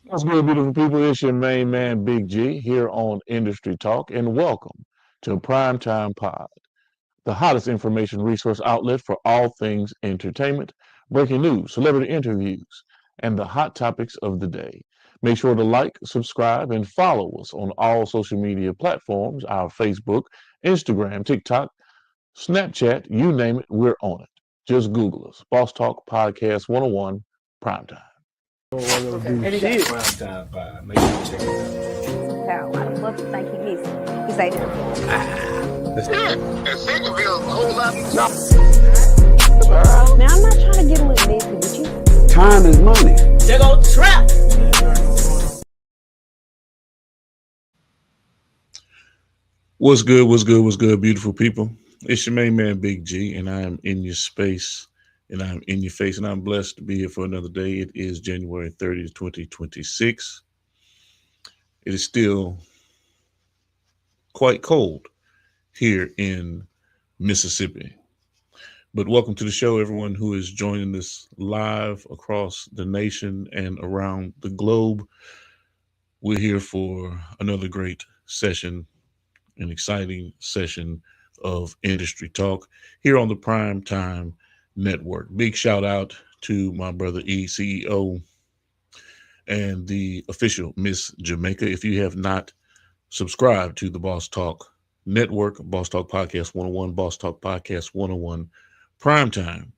What's good, beautiful people? It's your main man, Big G, here on Industry Talk, and welcome to Primetime Pod, the hottest information resource outlet for all things entertainment, breaking news, celebrity interviews, and the hot topics of the day. Make sure to like, subscribe, and follow us on all social media platforms, our Facebook, Instagram, TikTok, Snapchat, you name it, we're on it. Just Google us. Boss Talk Podcast 101 Primetime. Okay. And he got prime time vibe. Make sure you check it Power. Why the fuck you think he missing? He's like, Yeah, and Centerville's a whole lot. now I'm not trying to get a little messy with you. Time is money. out. There go trap. What's good? What's good? What's good, beautiful people? It's your main man, Big G, and I am in your space and I'm in your face, and I'm blessed to be here for another day. It is January 30th, 2026. It is still quite cold here in Mississippi. But welcome to the show, everyone who is joining us live across the nation and around the globe. We're here for another great session, an exciting session of industry talk here on the Prime Time Network. Big shout out to my brother E, CEO, and the official Miss Jamaica. If you have not subscribed to the Boss Talk Network, Boss Talk Podcast 101, Boss Talk Podcast 101, Prime Time,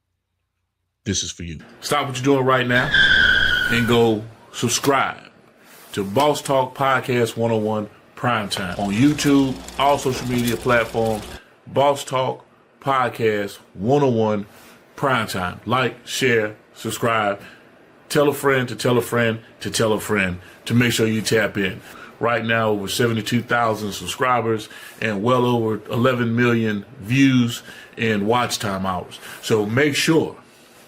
this is for you. Stop what you're doing right now and go subscribe to Boss Talk Podcast 101 Primetime on YouTube, all social media platforms. Boss Talk Podcast 101 Primetime. Like, share, subscribe. Tell a friend to tell a friend to tell a friend to make sure you tap in. Right now, over 72,000 subscribers and well over 11 million views and watch time hours. So make sure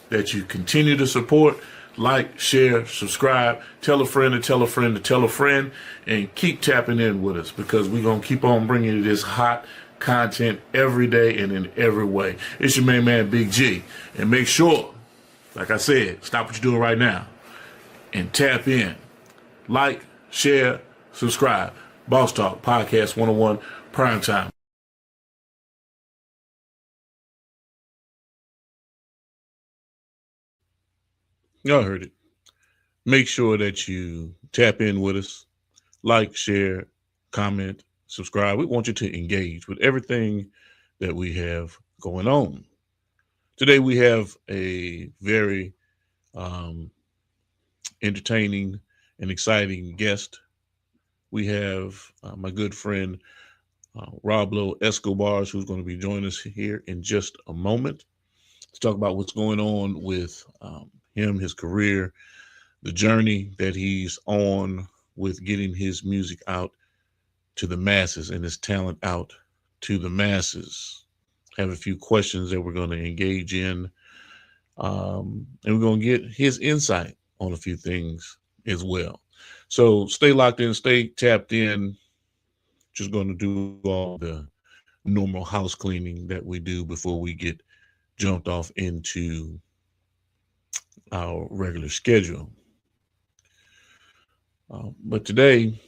that you continue to support, like, share, subscribe, tell a friend to tell a friend to tell a friend, and keep tapping in with us because we're going to keep on bringing you this hot content every day and in every way. It's your main man, Big G. And make sure, like I said, stop what you're doing right now and tap in. Like, share, subscribe. Boss Talk Podcast 101 Primetime. Y'all heard it. Make sure that you tap in with us, like, share, comment, subscribe. We want you to engage with everything that we have going on. Today we have a very entertaining and exciting guest. We have my good friend Roblo Escobar, who's going to be joining us here in just a moment to talk about what's going on with him, his career, the journey that he's on with getting his music out to the masses and his talent out to the masses. Have a few questions that we're going to engage in, and we're going to get his insight on a few things as well. So stay locked in, stay tapped in. Just going to do all the normal house cleaning that we do before we get jumped off into our regular schedule. But today,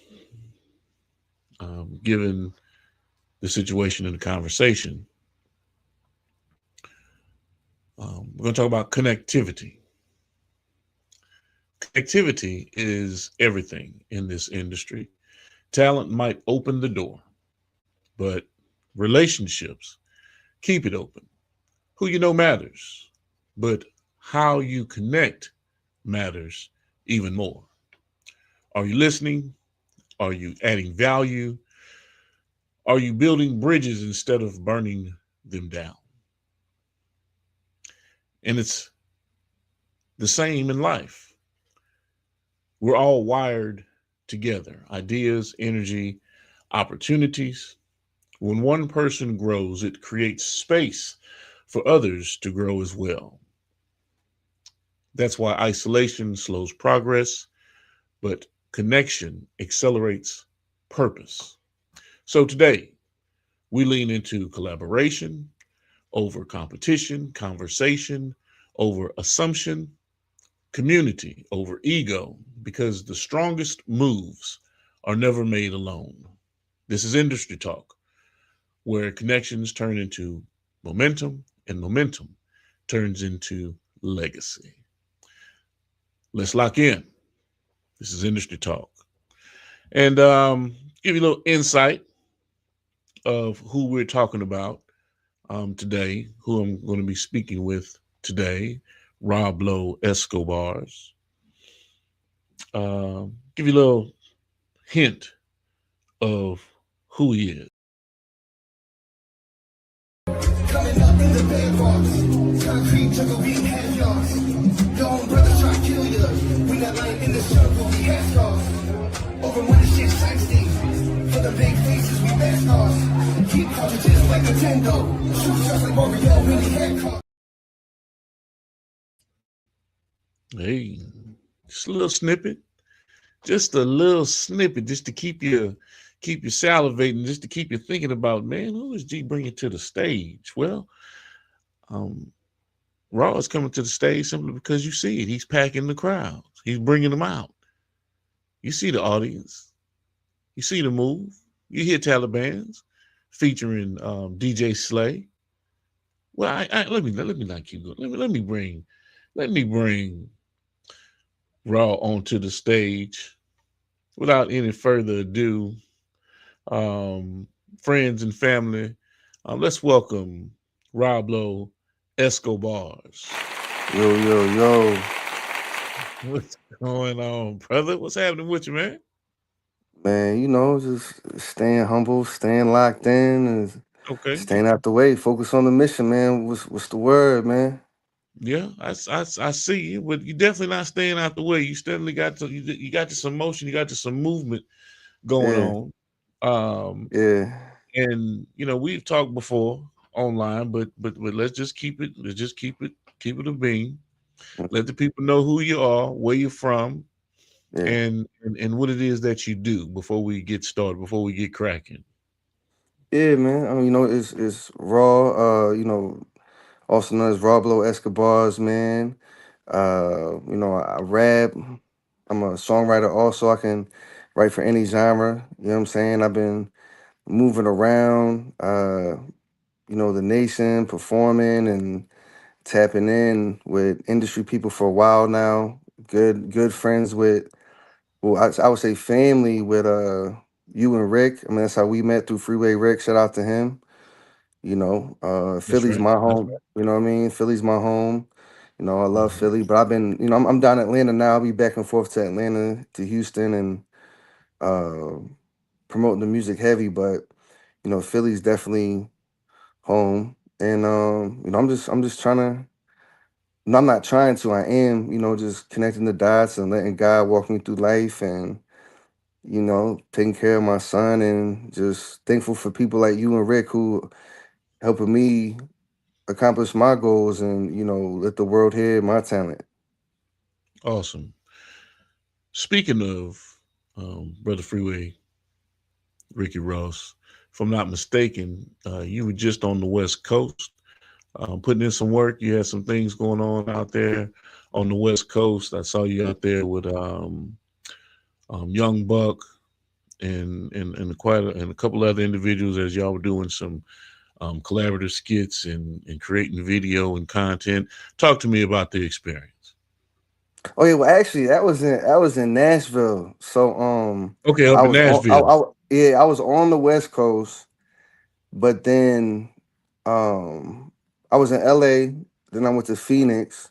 given the situation and the conversation, we're going to talk about connectivity. Connectivity is everything in this industry. Talent might open the door, but relationships keep it open. Who you know matters, but how you connect matters even more. Are you listening? Are you adding value? Are you building bridges instead of burning them down? And it's the same in life. We're all wired together. Ideas, energy, opportunities. When one person grows, it creates space for others to grow as well. That's why isolation slows progress, but connection accelerates purpose. So today, we lean into collaboration over competition, conversation over assumption, community over ego, because the strongest moves are never made alone. This is Industry Talk, where connections turn into momentum and momentum turns into legacy. Let's lock in. This is Industry Talk. And give you a little insight of who we're talking about today, who I'm going to be speaking with today, Rob Lowe Escobars. Give you a little hint of who he is. Coming up in the bed box, concrete jungle, we have yards. Your own brother try to kill you. We not lying in the circle, we have scars. Over money shit sightseeing. For the big faces, we mask ours. Keep cartridges like Nintendo. Shoot shots like Mario, really head caught. Hey, just a little snippet. Just a little snippet, just to keep you salivating, just to keep you thinking about, man, who is G bringing to the stage? Well, Raw is coming to the stage simply because you see it. He's packing the crowds. He's bringing them out. You see the audience. You see the move. You hear Taliban's featuring DJ Slay. Well, let me not keep going. Let me bring Raw onto the stage. Without any further ado, friends and family, let's welcome Rob Lowe Escobars. Yo. What's going on, brother? What's happening with you, man? Man, you know, just staying humble, staying locked in, and Okay. staying out the way. Focus on the mission, man. What's the word, man? Yeah, I see you, but you're definitely not staying out the way. You steadily you got some motion, you got some movement going on. Yeah. And you know, we've talked before online, but let's just keep it a beam. Let the people know who you are, where you're from, and what it is that you do before we get started, before we get cracking. Yeah, man. I mean, you know, it's Raw, you know, also known as Rob Lowe Escobars, man. You know, I rap. I'm a songwriter also. I can write for any genre. You know what I'm saying? I've been moving around, you know, the nation, performing and tapping in with industry people for a while now. Good friends with, well, I would say family with you and Rick. I mean, that's how we met, through Freeway Rick. Shout out to him. You know, Philly's right. my That's home. right. You know what I mean? Philly's my home. You know, I love Philly, but I've been, you know, I'm down in Atlanta now. I'll be back and forth to Atlanta, to Houston, and promoting the music heavy. But you know, Philly's definitely home. And you know, I'm just trying to. No, I'm not trying to. I am, you know, just connecting the dots and letting God walk me through life, and you know, taking care of my son, and just thankful for people like you and Rick who helping me accomplish my goals, and you know, let the world hear my talent. Awesome. Speaking of Brother Freeway, Ricky Ross, if I'm not mistaken, you were just on the West Coast, putting in some work. You had some things going on out there on the West Coast. I saw you out there with Young Buck and a couple other individuals as y'all were doing some collaborative skits and creating video and content. Talk to me about the experience. Oh yeah, well actually that was in Nashville. So Okay, up I in was on Nashville. yeah, I was on the West Coast, but then I was in LA, then I went to Phoenix.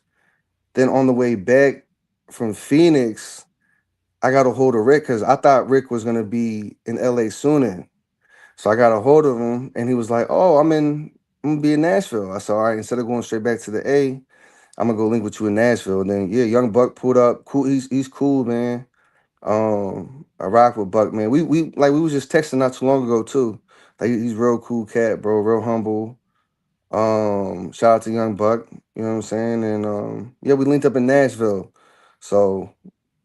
Then on the way back from Phoenix, I got a hold of Rick because I thought Rick was gonna be in LA sooner. So I got a hold of him and he was like, "Oh, I'm gonna be in Nashville." I said, "All right, instead of going straight back to the A, I'm gonna go link with you in Nashville." And then yeah, Young Buck pulled up. Cool, he's cool, man. I rock with Buck, man. We was just texting not too long ago too. Like he's real cool cat, bro, real humble. Shout out to Young Buck, you know what I'm saying? And yeah, we linked up in Nashville. So,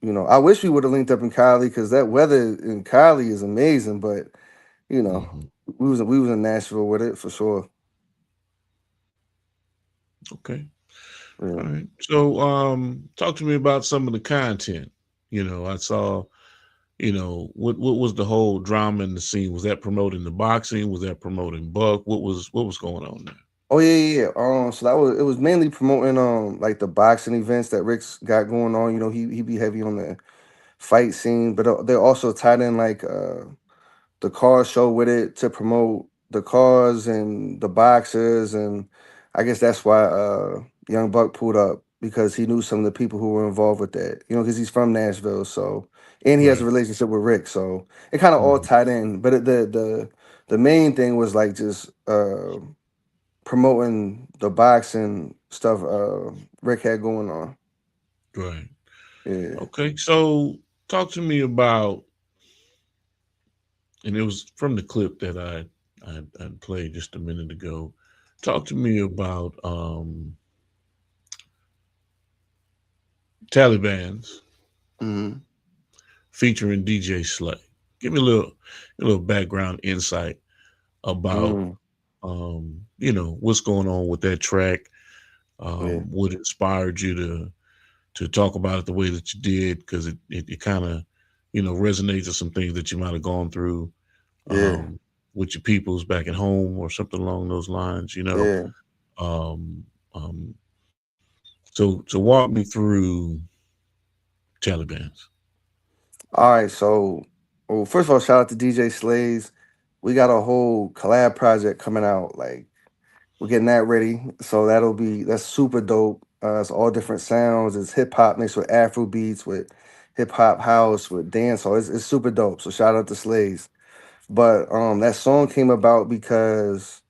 you know, I wish we would have linked up in Cali because that weather in Cali is amazing, but you know, we was in Nashville with it for sure. Okay. Yeah. All right. So talk to me about some of the content I saw, what was the whole drama in the scene? Was that promoting the boxing? Was that promoting Buck? What was going on there? Oh yeah, yeah. So it was mainly promoting like the boxing events that Rick's got going on. He be heavy on the fight scene, but they're also tied in like the car show with it to promote the cars and the boxers, and I guess that's why Young Buck pulled up because he knew some of the people who were involved with that. Because he's from Nashville, so and he has a Right. relationship with Rick, so it kind of all Mhm. tied in. But the main thing was like just promoting the boxing stuff Rick had going on. Right. Yeah. Okay. So talk to me about, and it was from the clip that I played just a minute ago. Talk to me about Taliban's Hmm. featuring DJ Slay. Give me a little background insight about Mm. what's going on with that track. Yeah. What inspired you to talk about it the way that you did? Because it kind of resonates with some things that you might have gone through Yeah. with your peoples back at home or something along those lines. Yeah. Um, um, so walk me through Taliban's. All right, so well, first of all, shout out to DJ Slays. We got a whole collab project coming out. Like we're getting that ready, so that's super dope. It's all different sounds. It's hip hop mixed with Afro beats, with hip hop house, with dancehall. It's super dope. So shout out to Slays. But that song came about because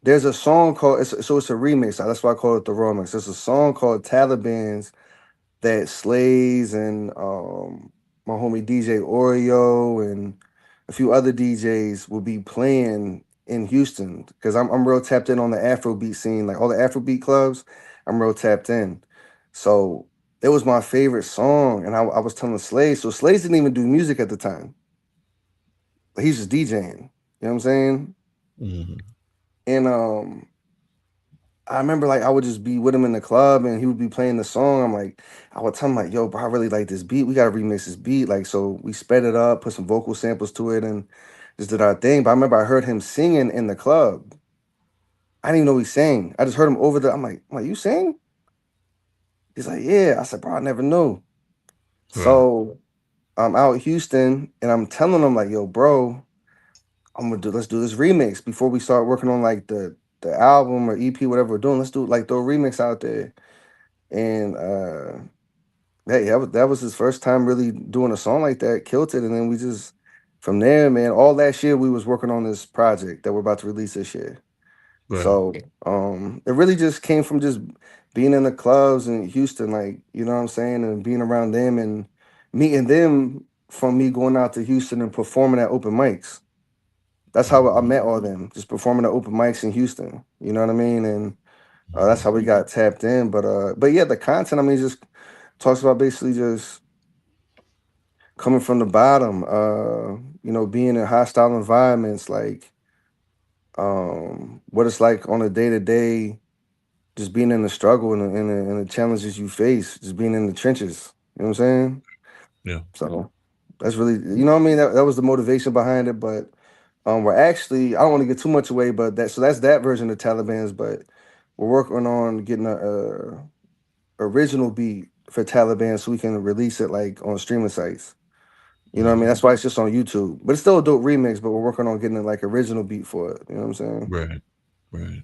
there's a song called it's a remix. That's why I call it the raw mix. There's a song called Taliban's that Slays and my homie DJ Oreo and a few other DJs will be playing in Houston because I'm real tapped in on the Afrobeat scene, like all the Afrobeat clubs. I'm real tapped in, so it was my favorite song, and I was telling Slays. So Slays didn't even do music at the time; he's just DJing. You know what I'm saying? Hmm. And I remember like I would just be with him in the club and he would be playing the song. I would tell him like, yo, bro, I really like this beat. We gotta remix this beat. Like, so we sped it up, put some vocal samples to it and just did our thing. But I remember I heard him singing in the club. I didn't even know he sang. I just heard him over the, I'm like, you sing? He's like, yeah. I said, bro, I never knew. Right. So I'm out in Houston and I'm telling him like, yo, bro, let's do this remix before we start working on like the album or EP, whatever we're doing. Let's do like throw a remix out there. And hey, that was his first time really doing a song like that, killed it. And then we just from there, man, all last year we was working on this project that we're about to release this year. Right. So it really just came from just being in the clubs in Houston, like, you know what I'm saying, and being around them and meeting them from me going out to Houston and performing at open mics. That's how I met all them, just performing at open mics in Houston. You know what I mean? And that's how we got tapped in. But yeah, the content, I mean, just talks about basically just coming from the bottom, being in hostile environments, like what it's like on a day to day, just being in the struggle and the challenges you face, just being in the trenches. You know what I'm saying? Yeah. So that's really, you know what I mean? That was the motivation behind it. But we're actually, I don't want to get too much away, but that's that version of Taliban's. But we're working on getting a original beat for Taliban so we can release it like on streaming sites. You know what I mean? Hmm. That's why it's just on YouTube. But it's still a dope remix, but we're working on getting a like original beat for it. You know what I'm saying? Right. Right.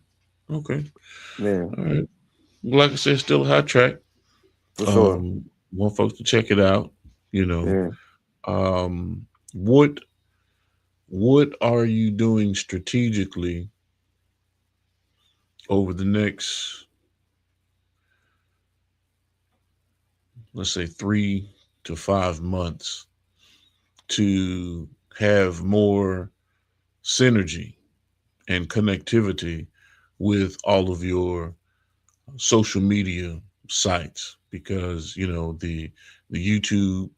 Okay. Yeah, All right. Like I said, still a hot track. for sure. Want folks to check it out. You know, Yeah. um, what are you doing strategically over the next, let's say, 3 to 5 months to have more synergy and connectivity with all of your social media sites? Because the YouTube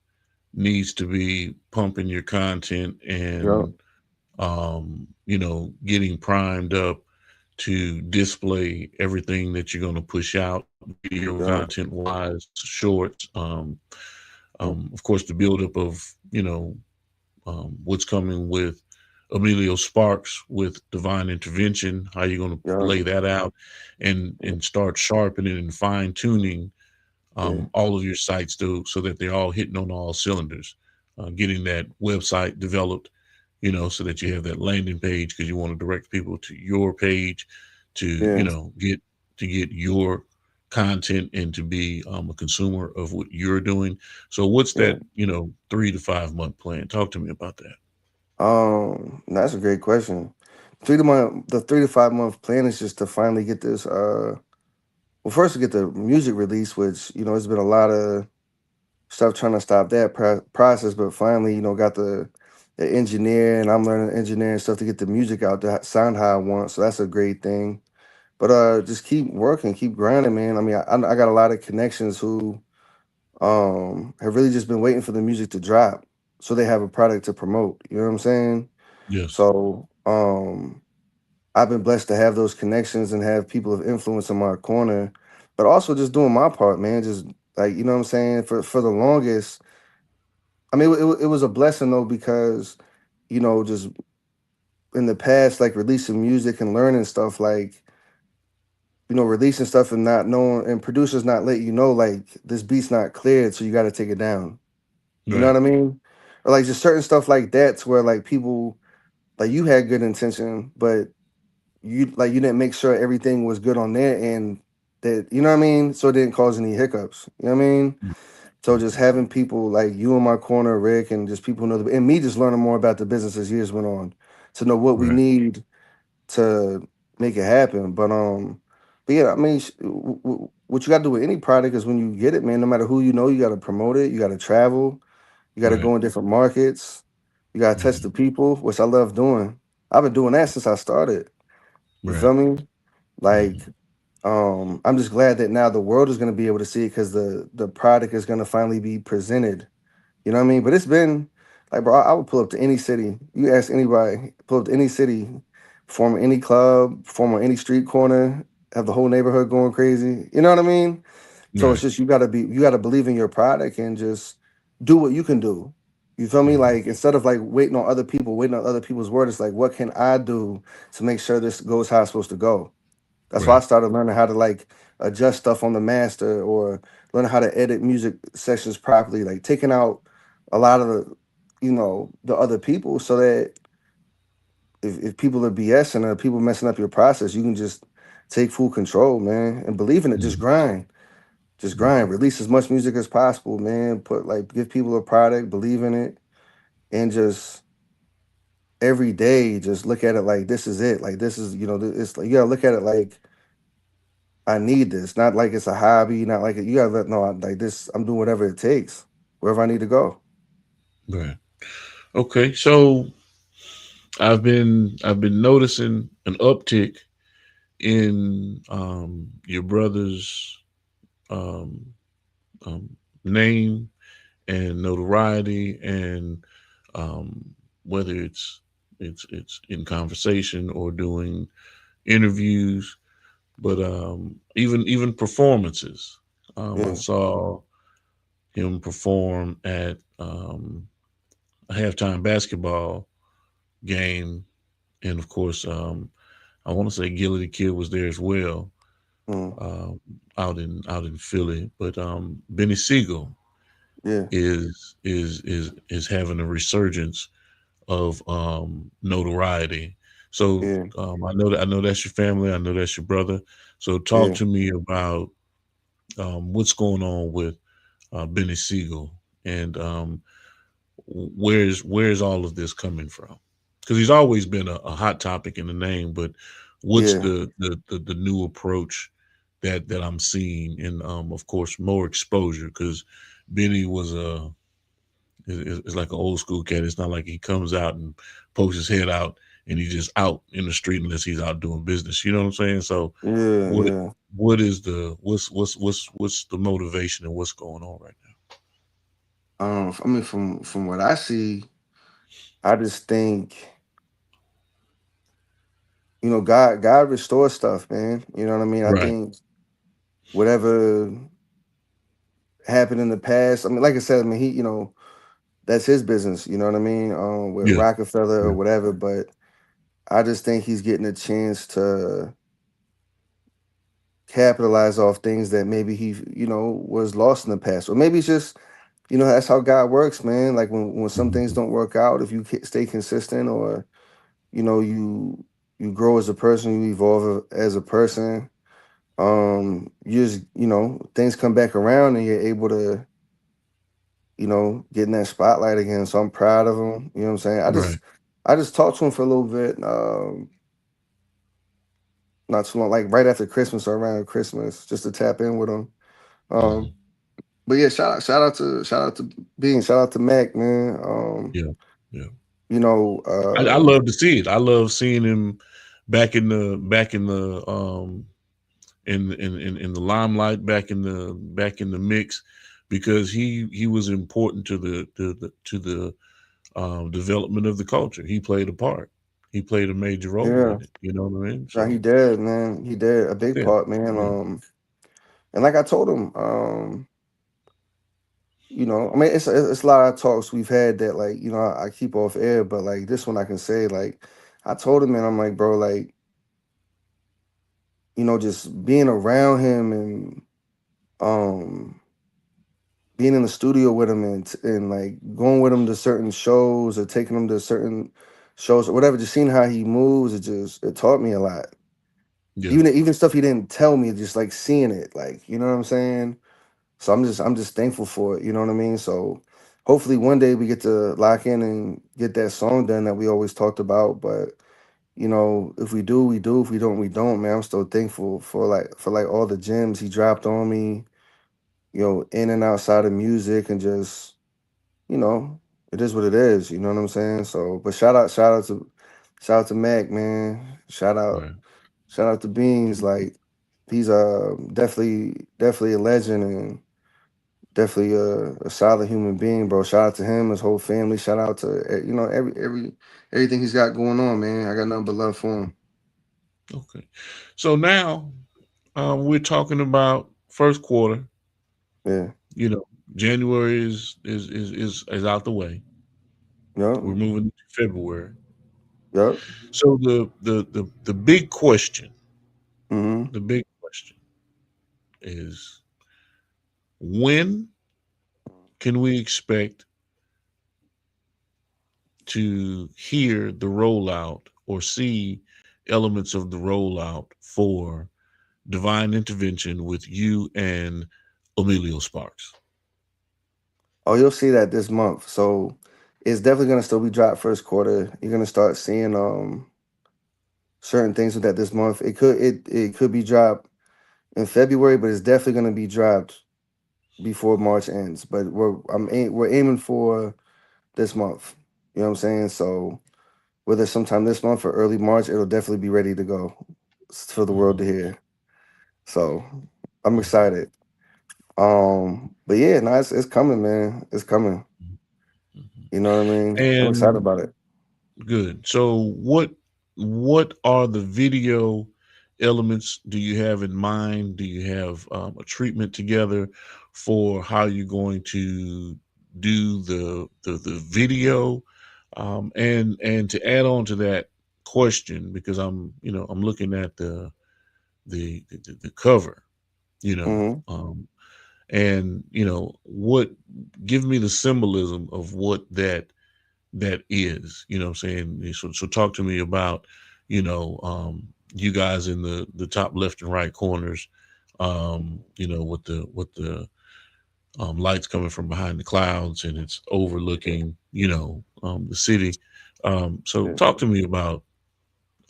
needs to be pumping your content Yep. and getting primed up to display everything that you're going to push out, video Yeah. content wise, shorts. Yeah. Of course, the buildup of what's coming with Emilio Sparks with Divine Intervention. How you're going to Yeah. lay that out, and start sharpening and fine tuning Yeah. all of your sites so that they're all hitting on all cylinders. Getting that website developed, so that you have that landing page because you want to direct people to your page to, Yeah. get your content and to be a consumer of what you're doing. So what's Yeah. that, 3 to 5 month plan? Talk to me about that. That's a great question. The 3 to 5 month plan is just to finally get this. Well, first to get the music release, which it's been a lot of stuff trying to stop that process, but finally, got the engineer, and I'm learning engineering stuff to get the music out to sound how I want. So that's a great thing. But just keep working, keep grinding, man. I mean, I got a lot of connections who have really just been waiting for the music to drop so they have a product to promote. You know what I'm saying? Yes. So I've been blessed to have those connections and have people of influence in my corner, but also just doing my part, man. Just like what I'm saying, for the longest. I mean, it was a blessing though, because just in the past, like releasing music and learning stuff, like releasing stuff and not knowing, and producers not letting like this beat's not cleared, so you got to take it down. You know Right. what I mean? Or like just certain stuff like that, to where like people, like, you had good intention, but you didn't make sure everything was good on their end, that you know what I mean, so it didn't cause any hiccups. You know what I mean? So just having people like you in my corner, Rick, and just people who know and me just learning more about the business as years went on, to know what we Right. need to make it happen. But yeah, I mean, what you got to do with any product is when you get it, man. No matter who you got to promote it. You got to travel. You got to Right. go in different markets. You got to touch Mhm. the people, which I love doing. I've been doing that since I started. You Right. feel me? Like, Mhm. I'm just glad that now the world is going to be able to see it, because the product is going to finally be presented. You know what I mean? But it's been like, bro, I would pull up to any city. You ask anybody, pull up to any city, perform at any club, perform on any street corner, have the whole neighborhood going crazy. You know what I mean? So it's Right. just you gotta believe in your product and just do what you can do. You feel me? Mhm. Like, instead of like waiting on other people's word, it's like, what can I do to make sure this goes how it's supposed to go? That's why I Right. started learning how to like adjust stuff on the master, or learn how to edit music sessions properly, like taking out a lot of the other people, so that if people are BSing or people messing up your process, you can just take full control, man, and believe in it. Just Mhm. grind. Just grind. Mhm. Release as much music as possible, man. Give people a product, believe in it, and just every day just look at it like this is it. Like, this is, it's like you gotta look at it like, I need this, not like it's a hobby, not like you gotta let no, like this. I'm doing whatever it takes, wherever I need to go. Right. Okay. So I've been noticing an uptick in your brother's um, name and notoriety, and um, whether it's in conversation or doing interviews, but even performances. I Yeah, saw him perform at a halftime basketball game, and of course, I want to say Gilly the Kid was there as well, mm, um, out in Philly. But Benny Siegel yeah, is having a resurgence of notoriety. So yeah, I know that's your family. I know that's your brother. So talk yeah. to me about what's going on with Benny Siegel, and where's all of this coming from? Because he's always been a hot topic in the name, but what's Yeah, the new approach that I'm seeing, and of course more exposure, because Benny was is like an old school cat. It's not like he comes out and pokes his head out and he's just out in the street unless he's out doing business. You know what I'm saying? So yeah, what yeah. what is the what's the motivation and what's going on right now? I mean, from what I see, I just think you know, God restores stuff, man. You know what I mean? I Right. think whatever happened in the past, I mean, like I said, I mean, he, you know, that's his business, you know what I mean? With Yeah. Rockefeller or Yeah. whatever, but I just think he's getting a chance to capitalize off things that maybe he, you know, was lost in the past. Or maybe it's just, you know, that's how God works, man. Like when some things Mhm. don't work out, if you stay consistent, or you know, you grow as a person, you evolve as a person, you just, you know, things come back around and you're able to, you know, get in that spotlight again. So I'm proud of him. You know what I'm saying? Right. I just talked to him for a little bit, not too long, like right after Christmas or around Christmas, just to tap in with him. Um, Mhm. but yeah, shout out to Mac, man. Yeah. Yeah. You know, I love to see it. I love seeing him back in the in the limelight, back in the mix, because he was important to the development of the culture. He played a part. He played a major role yeah, in it. You know what I mean? no, he So did, man. He did a big yeah, part, man. yeah, And like I told him, you know, I mean, it's a lot of talks we've had that, like, you know, I keep off air, but like this one I can say, like, I told him, and I'm like, bro, like, you know, just being around him and um being in the studio with him and like going with him to certain shows or taking him to certain shows or whatever, just seeing how he moves, it taught me a lot. yeah. Even stuff he didn't tell me, just like seeing it, like, you know what I'm saying? So I'm just thankful for it, you know what I mean? So hopefully one day we get to lock in and get that song done that we always talked about. But you know, if we do, we do. If we don't, we don't, man. I'm still thankful for like all the gems he dropped on me, you know, in and outside of music, and just, you know, it is what it is, you know what I'm saying? So but shout out to Mac, man. Right. Shout out to Beans. Like he's definitely a legend, and definitely a solid human being, bro. Shout out to him, his whole family. Shout out to you know, everything he's got going on, man. I got nothing but love for him. Okay. So now we're talking about first quarter. Yeah. You know, January is out the way. Yep. We're moving to February. Yep. So the Mm-hmm. big question is, when can we expect to hear the rollout or see elements of the rollout for Divine Intervention with you and Emilio Sparks? Oh, you'll see that this month. So it's definitely gonna still be dropped first quarter. You're gonna start seeing certain things with that this month. It could be dropped in February, but it's definitely gonna be dropped before March ends. But we're aiming for this month. You know what I'm saying? So whether sometime this month or early March, it'll definitely be ready to go for the world Mhm, to hear. So I'm mhm, excited. But yeah, no, it's coming, man. It's coming. mhm, mhm. You know what I mean? I'm excited And about it. good. So what are the video elements do you have in mind? Do you have a treatment together for how you're going to do the video? And to add on to that question, because I'm looking at the cover, you know, Hmm. and what give me the symbolism of what that is, what I'm saying? So talk to me about, you guys in the top left and right corners, with the lights coming from behind the clouds, and it's overlooking, the city. So Yeah. talk to me about,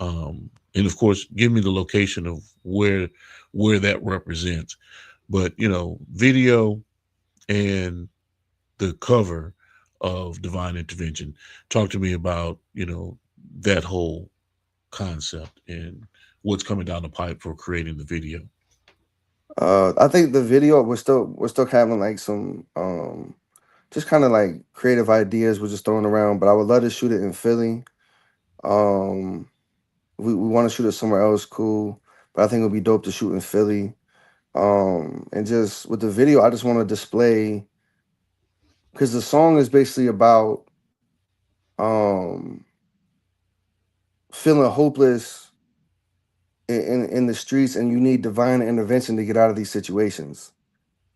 and of course, give me the location of where that represents. But video and the cover of Divine Intervention. Talk to me about, that whole concept and what's coming down the pipe for creating the video. I think the video we're still having like some just kind of like creative ideas we're just throwing around, but I would love to shoot it in Philly. Um we want to shoot it somewhere else, cool. But I think it would be dope to shoot in Philly. And just with the video, I just want to display, because the song is basically about feeling hopeless in the streets, and you need divine intervention to get out of these situations.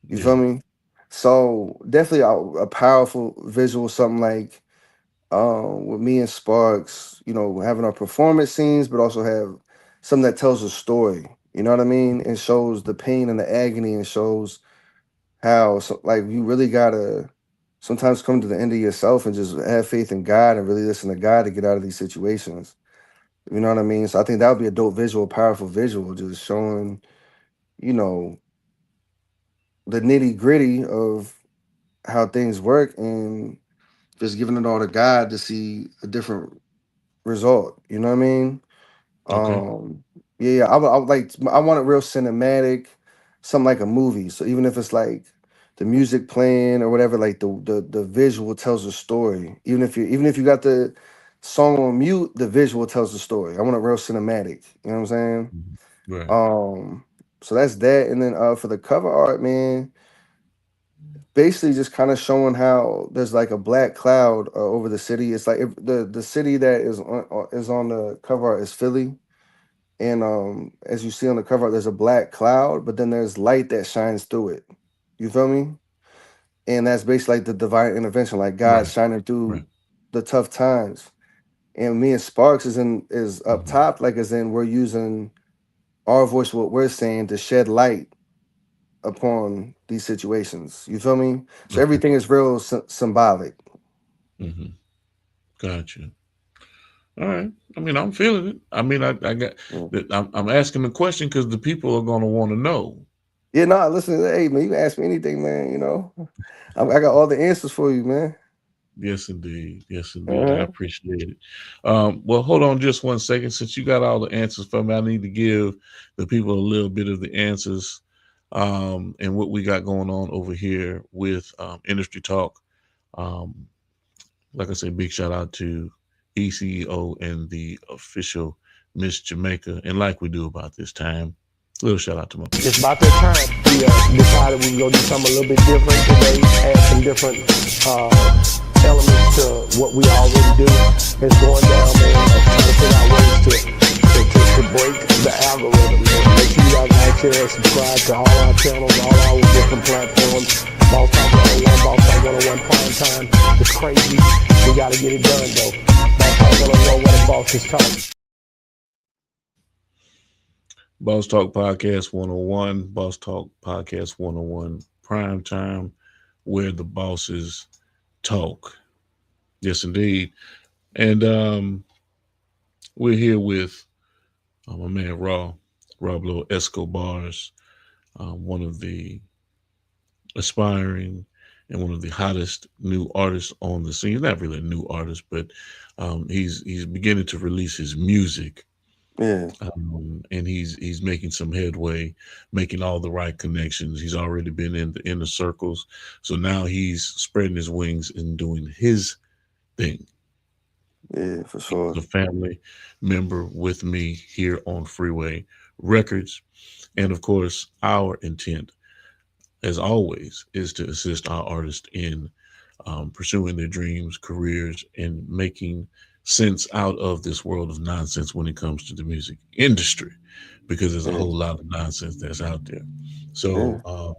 You feel me? So definitely a powerful visual, something like with me and Sparks, you know, having our performance scenes, but also have something that tells a story. You know what I mean? And shows the pain and the agony, and shows how like you really gotta sometimes come to the end of yourself and just have faith in God and really listen to God to get out of these situations. You know what I mean? So I think that would be a dope visual, powerful visual, just showing, you know, the nitty gritty of how things work, and just giving it all to God to see a different result. You know what I mean? Okay. Yeah, I want it real cinematic, something like a movie. So even if it's like the music playing or whatever, like the visual tells a story. Even if you got the song on mute, the visual tells the story. I want it real cinematic. You know what I'm saying? Right. So that's that. And then for the cover art, man, basically just kind of showing how there's like a black cloud over the city. It's like the city that is on the cover art is Philly. And as you see on the cover, there's a black cloud, but then there's light that shines through it. You feel me? And that's basically like the divine intervention, like God Right. shining Right. through the tough times. And me and Sparks is up Mhm. top, like as in we're using our voice, what we're saying, to shed light upon these situations. You feel me? So Okay. everything is real symbolic. Mm-hmm. Gotcha. All right. I mean, I'm feeling it. I mean, I got Mm. that. I'm asking the question because the people are going to want to know. Yeah, no, listen, hey man, you can ask me anything, man. You know, I got all the answers for you, man. Yes, indeed. Yes, indeed. I Uh-huh. appreciate it. Well, hold on just one second. Since you got all the answers for me, I need to give the people a little bit of the answers and what we got going on over here with Industry Talk. Um, like I said, big shout out to ECO and the official Miss Jamaica. And like we do about this time, little shout out to my people. It's about that time. We decided we were going to do something a little bit different today, add some different elements to what we already do. It's going down, man. Trying to figure out ways to break the algorithm. Man. Make sure you guys like, share, and subscribe to all our channels, all our different platforms. Boss Talk 101, Boss Talk 101 Prime Time. It's crazy. We got to get it done, though. Boss Talk 101, where the boss is talking. Boss Talk Podcast 101, Boss Talk Podcast 101, Prime Time, where the bosses talk. Yes, indeed. And we're here with my man Roblo Escobars, one of the aspiring and one of the hottest new artists on the scene. He's not really a new artist, but he's beginning to release his music. Yeah. And he's making some headway, making all the right connections. He's already been in the inner circles, so now he's spreading his wings and doing his thing. Yeah, for sure. He's a family member with me here on Freeway Records, and of course, our intent, as always, is to assist our artists in pursuing their dreams, careers, and making sense out of this world of nonsense when it comes to the music industry, because there's a Yeah. whole lot of nonsense that's out there. So Yeah.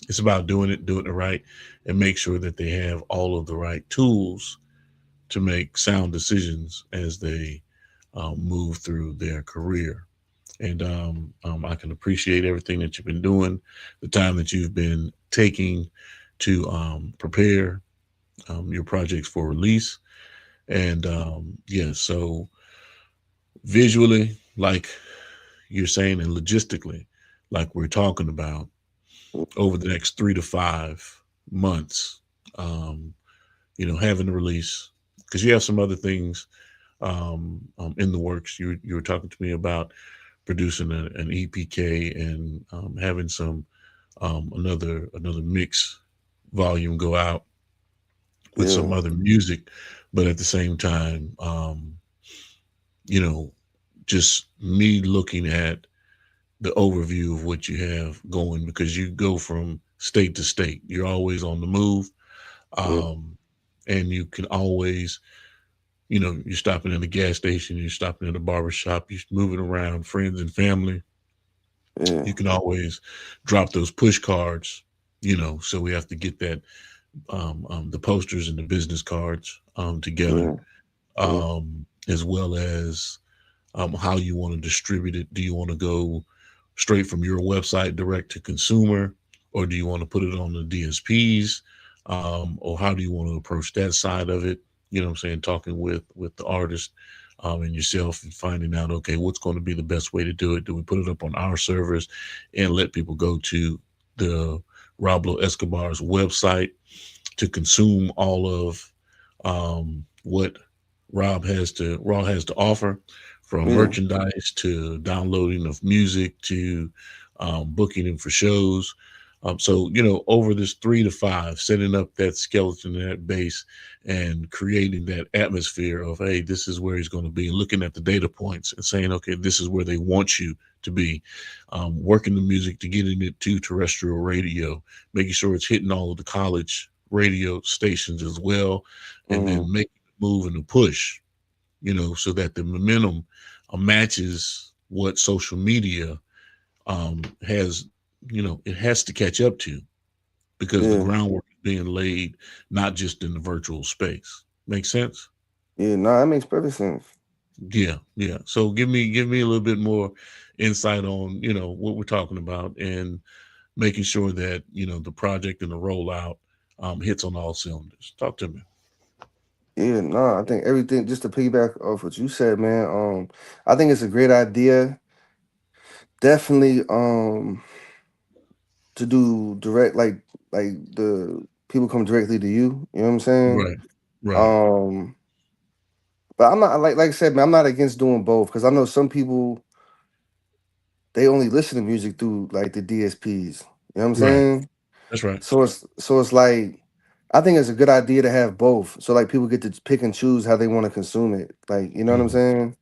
it's about doing it right, and make sure that they have all of the right tools to make sound decisions as they move through their career. And I can appreciate everything that you've been doing, the time that you've been taking to prepare your projects for release. And so visually, like you're saying, and logistically, like we're talking about, over the next 3 to 5 months, having a release, because you have some other things in the works. You were talking to me about producing an EPK and having some another mix volume go out with some Yeah. other music, but at the same time, just me looking at the overview of what you have going, because you go from state to state. You're always on the move. Yeah. And you can always, you're stopping at a gas station, you're stopping at a barber shop, you're moving around, friends and family. Yeah. You can always drop those push cards, so we have to get that, the posters and the business cards together, as well as how you want to distribute it. Do you want to go straight from your website direct to consumer, or do you want to put it on the DSPs, or how do you want to approach that side of it? You know what I'm saying? Talking with the artist and yourself, and finding out, okay, what's going to be the best way to do it? Do we put it up on our servers and let people go to the Roblo Escobar's website to consume all of what Raw has to offer, from merchandise to downloading of music to booking him for shows? So, over this 3 to 5, setting up that skeleton, that base, and creating that atmosphere of, hey, this is where he's going to be, and looking at the data points and saying, okay, this is where they want you to be, working the music to getting it to terrestrial radio, making sure it's hitting all of the college radio stations as well, and then making the move and the push, so that the momentum matches what social media has. It has to catch up to, because the groundwork is being laid, not just in the virtual space. Make sense? Yeah, no, that makes perfect sense. Yeah. So give me a little bit more insight on, what we're talking about, and making sure that, the project and the rollout hits on all cylinders. Talk to me. Yeah, no, I think everything, just to piggyback off what you said, man, I think it's a great idea. Definitely to do direct, like the people come directly to you, you know what I'm saying? Right. But I'm not, like I said, man, I'm not against doing both, because I know some people, they only listen to music through like the DSPs. You know what I'm Right. saying? That's right. So it's like, I think it's a good idea to have both. So like people get to pick and choose how they want to consume it. Like, you know what I'm saying?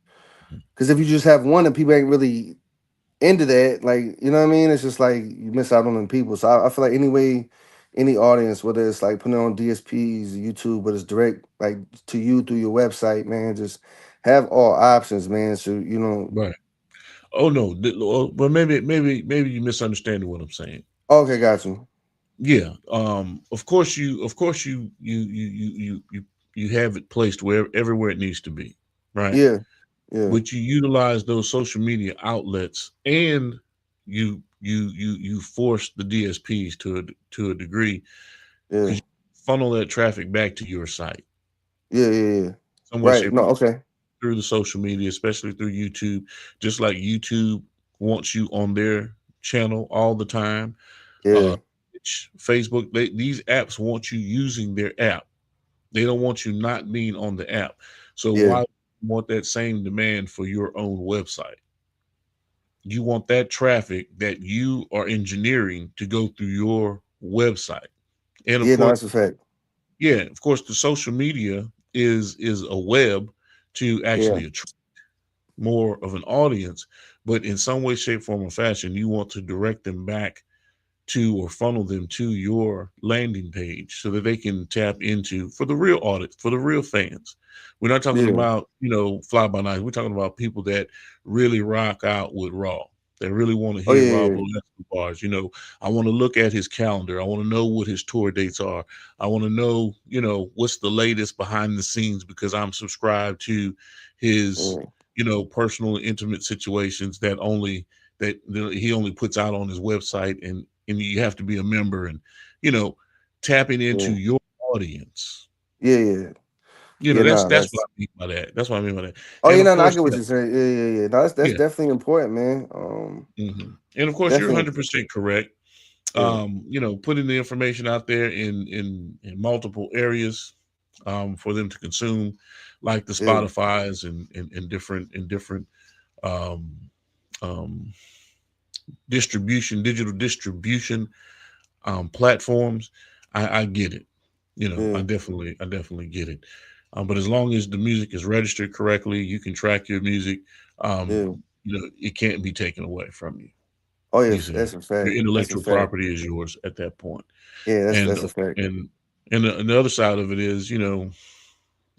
Because if you just have one and people ain't really into that, like, you know what I mean? It's just like you miss out on them people. So I feel like any audience, whether it's like putting it on DSPs, YouTube, but it's direct like to you through your website, man, just have all options, man. So Right. Oh no. Well, maybe you misunderstanding what I'm saying. Okay, got you. Yeah. Of course you have it placed everywhere it needs to be, right? Yeah. But you utilize those social media outlets, and you force the DSPs to a degree, Yeah. because you funnel that traffic back to your site. Yeah. Some way, Right. shape, No, okay. through the social media, especially through YouTube, just like YouTube wants you on their channel all the time. Yeah. Facebook, these apps want you using their app. They don't want you not being on the app. So why want that same demand for your own website? You want that traffic that you are engineering to go through your website. And of No, course, that's a fact. yeah, of course, the social media is a web to actually attract more of an audience, but in some way, shape, form, or fashion, you want to direct them back to, or funnel them to, your landing page, so that they can tap into, for the real audit, for the real fans. We're not talking about, fly by night. We're talking about people that really rock out with Raw. They really want to hear Roblo Escobar's. I want to look at his calendar. I want to know what his tour dates are. I want to know, what's the latest behind the scenes, because I'm subscribed to his, personal and intimate situations that he only puts out on his website, and you have to be a member, and tapping into your audience. Yeah. That's what I mean by that. That's what I mean by that. Oh, and I get what you're saying. Yeah. No, that's definitely important, man. And of course, you're 100% correct. Putting the information out there in multiple areas for them to consume, like the Spotify's and different digital distribution platforms. I get it. I definitely get it. But as long as the music is registered correctly, you can track your music Yeah. It can't be taken away from you. Oh You yeah, see, that's a your fact. That's a intellectual fact. property is yours at that point. Yeah, And that's a fact. and and the other side of it is,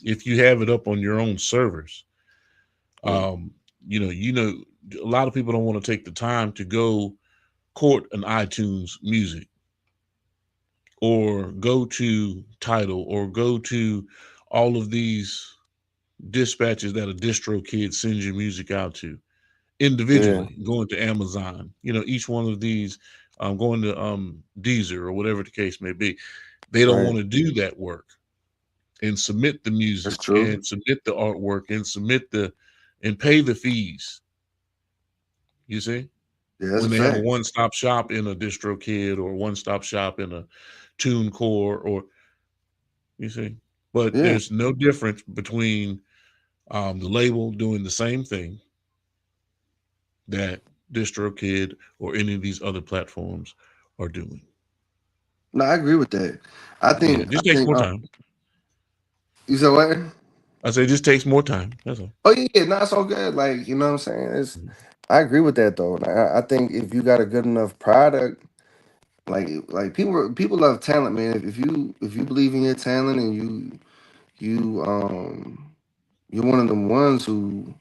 if you have it up on your own servers, Yeah. um, a lot of people don't want to take the time to go court an iTunes Music or go to Tidal or go to all of these dispatches that a DistroKid sends your music out to Yeah. individually, going to Amazon, each one of these, going to Deezer or whatever the case may be. They don't Right. want to do that work and submit the That's music true. and submit the artwork and and pay the fees. You see, Yeah, that's a when they have a fact. one-stop shop in a DistroKid or a one-stop shop in a TuneCore, or you see, but Yeah. there's no difference between the label doing the same thing that DistroKid or any of these other platforms are doing. No, I agree with that. I Yeah, it think I just takes think more time. you said what? I say it just takes more time. That's all. Oh yeah, no, it's all good. Like, you know what I'm saying? Mhm. I agree with that though. Like, I think if you got a good enough product, like people love talent, man. If you believe in your talent and you you're one of them ones who,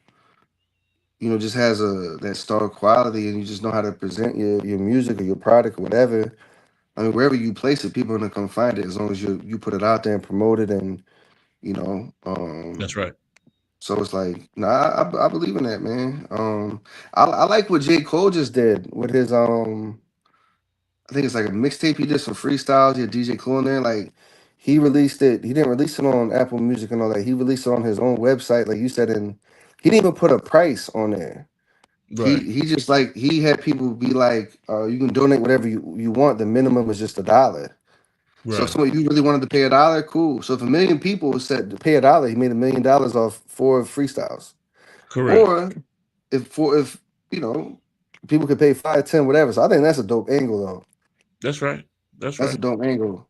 just has that star quality and you just know how to present your music or your product or whatever. I mean, wherever you place it, people are gonna come find it as long as you put it out there and promote it and you know. That's right. So it's like, nah, I believe in that, man. I like what J. Cole just did with his I think it's like a mixtape he did some freestyles. He had DJ Clue in there. Like he released it. He didn't release it on Apple Music and all that. He released it on his own website, like you said, and he didn't even put a price on there. He Right. he just like he had people be like, you can donate whatever you want. The minimum is just $1. So if Right. somebody you really wanted to pay $1, cool. So if a million people said to pay $1, he made $1 million off 4 freestyles. Correct. Or if people could pay 5, 10, whatever. So I think that's a dope angle though. That's right. That's That's a right. dope angle.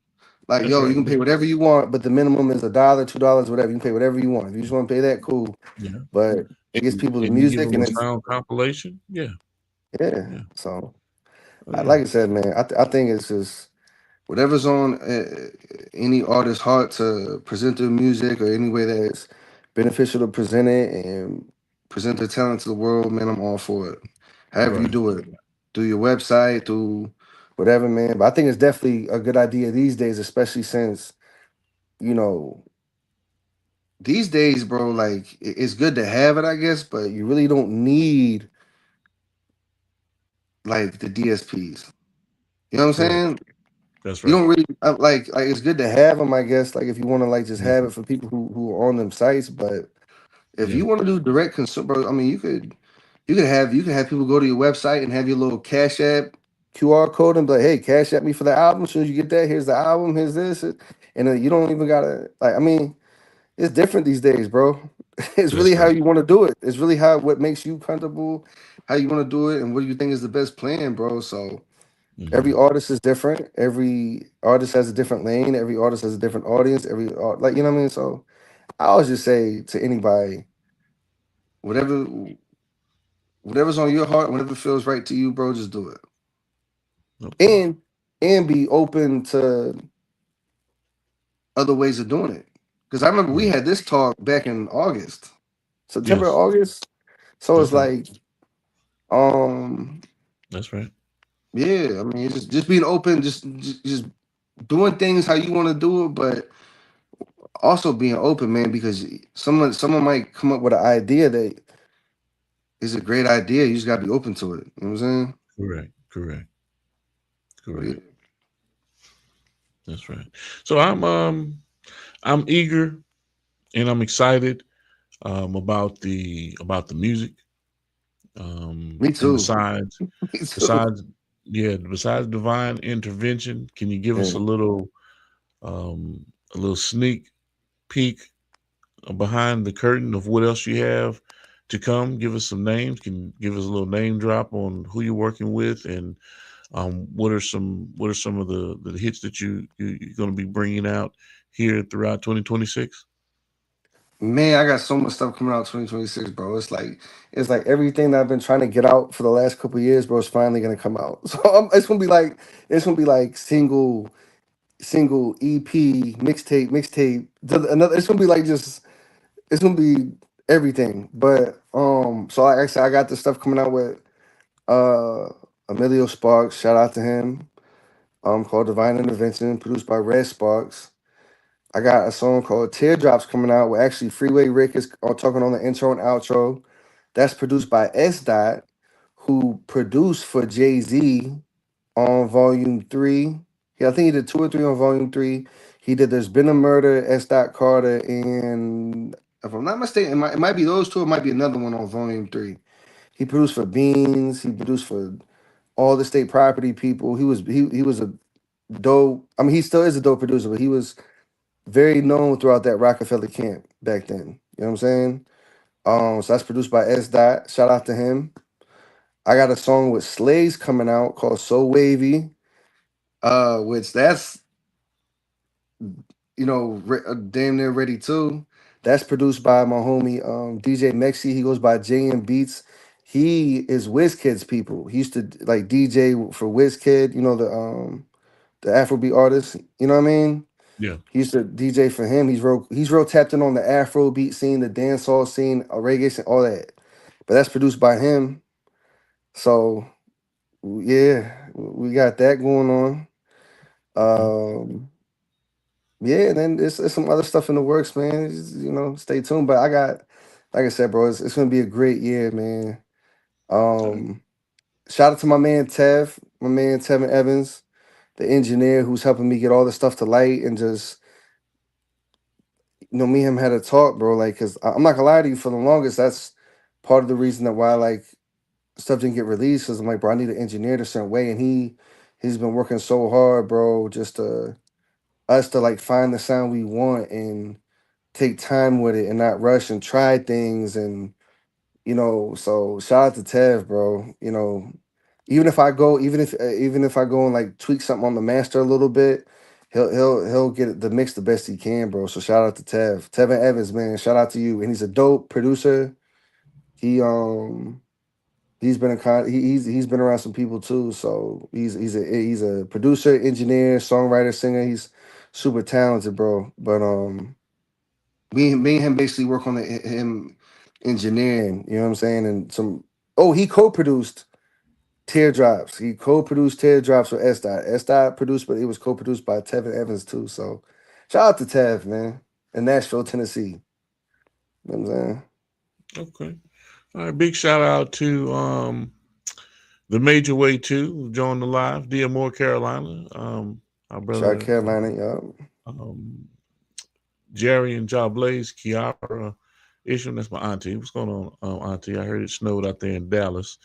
Like, That's yo, you right. can pay whatever you want, but the minimum is $1, $2, whatever. You can pay whatever you want. If you just want to pay that, cool. Yeah. But it gets people the And you give music, them and a it's sound compilation. Yeah. yeah. Yeah. So, Oh, yeah. like I said, man, I think it's just whatever's on any artist's heart to present their music or any way that's beneficial to present it and present their talent to the world, man. I'm all for it. However you Right. do it, through your website, through whatever, man. But I think it's definitely a good idea these days, especially since you know these days, bro. Like it's good to have it, I guess, but you really don't need like the DSPs. You know what I'm Correct. saying? That's You right. don't really like it's good to have them, I guess. Like if you want to like just have Mhm. it for people who are on them sites, but if Yeah. you want to do direct consumer, I mean, you could have people go to your website and have your little Cash App QR code and be like, hey, Cash App me for the album. As soon as you get that, here's the album, here's this, and then you don't even gotta like. I mean, it's different these days, bro. It's really That's how right. you want to do it. It's really how what makes you comfortable, how you want to do it, and what do you think is the best plan, bro. So every Hmm. artist is different. Every artist has a different lane. Every artist has a different audience. Like you know what I mean. So I always just say to anybody, whatever whatever's on your heart, whatever feels right to you, bro, just do it. Okay. And be open to other ways of doing it. Because I remember we Right. had this talk back in August, September, Yes. August. So it's That's right. like, um, That's right. yeah. I mean, it's just being open, just doing things how you want to do it, but also being open, man, because someone might come up with an idea that is a great idea. You just gotta be open to it. You know what I'm saying? Correct. Correct. So, yeah. Correct. That's right. So I'm eager and I'm excited about the music. Me And too. Me too. besides besides divine intervention, can you give us Yeah. um a little sneak peek behind the curtain of what else you have to come? Give us some names. Can you give us a little name drop on who you're working with, and what are some of the hits that you're going to be bringing out here throughout 2026? Man, I got so much stuff coming out 2026, bro. It's like everything that I've been trying to get out for the last couple of years, bro, is finally gonna come out. So it's gonna be like single EP, mixtape. Another. It's gonna be like just it's gonna be everything. But so like I said, I got the stuff coming out with uh Emilio Sparks. Shout out to him. Called Divine Intervention, produced by Red Sparks. I got a song called Teardrops coming out where actually Freeway Rick is talking on the intro and outro. That's produced by S. Dot, who produced for Jay-Z on Volume 3. Yeah, I think he did 2 or 3 on Volume 3. He did There's Been a Murder, S. Dot Carter, and if I'm not mistaken, it might be those two, it might be another one on Volume 3. He produced for Beans, he produced for all the state property people. He was a dope, I mean he still is a dope producer, but he was very known throughout that Rockefeller camp back then. You know what I'm saying? So that's produced by S. Dot. Shout out to him. I got a song with Slays coming out called So Wavy, which that's damn near ready too. That's produced by my homie DJ Mexi. He goes by JM Beats. He is WizKid's people. He used to like DJ for WizKid, the Afrobeat artist. You know what I mean? Yeah. He used to DJ for him. He's real tapped in on the Afro beat scene, the dancehall scene, reggae scene, all that. But that's produced by him. So yeah, we got that going on. Yeah, and then there's some other stuff in the works, man. Stay tuned. But like I said, bro, it's gonna be a great year, man. Shout out to my man Tevin Evans, the engineer who's helping me get all the stuff to light and just me and him had a talk, bro. Like, cause I'm not gonna lie to you, for the longest, that's part of the reason that why like stuff didn't get released. Cause I'm like, bro, I need to engineer it a certain way, and he's been working so hard, bro, just to us to like find the sound we want and take time with it and not rush and try things and so shout out to Tev, bro. Even if I go and like tweak something on the master a little bit, he'll get the mix the best he can, bro. So shout out to Tevin Evans, man. Shout out to you, and he's a dope producer. He's been he's been around some people too. So he's a producer, engineer, songwriter, singer. He's super talented, bro. But me and him basically work on him engineering, you know what I'm saying? And he co-produced Teardrops. He co-produced Teardrops with S. Dot. S. Dot produced, but it was co-produced by Tevin Evans too. So shout out to Tev, man. In Nashville, Tennessee. You know what I'm saying? Okay. All right. Big shout out to the Major Way 2 who joined the live, Dearmore, Carolina. Our brother South Carolina, yeah. Jerry and Job Blaze, Kiara Isham, that's my auntie. What's going on, auntie? I heard it snowed out there in Dallas.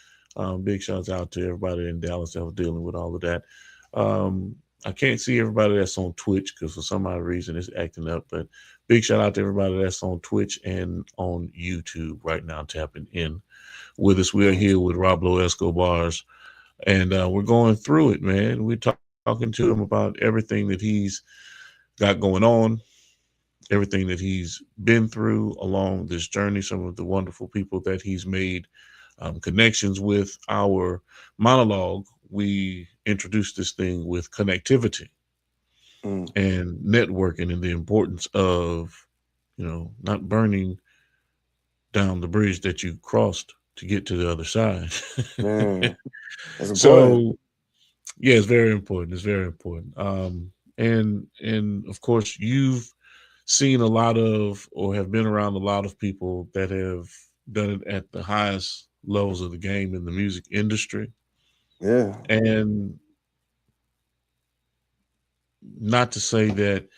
Big shouts out to everybody in Dallas that was dealing with all of that. I can't see everybody that's on Twitch because for some odd reason it's acting up. But big shout out to everybody that's on Twitch and on YouTube right now tapping in with us. We are here with Roblo Escobars, and we're going through it, man. We're talking to him about everything that he's got going on, everything that he's been through along this journey, some of the wonderful people that he's made connections with. Our monologue, we introduced this thing with connectivity and networking and the importance of, not burning down the bridge that you crossed to get to the other side. So, yeah, it's very important. It's very important. And of course, you've seen a lot of, or have been around a lot of people that have done it at the highest levels of the game in the music industry. Yeah. And not to say that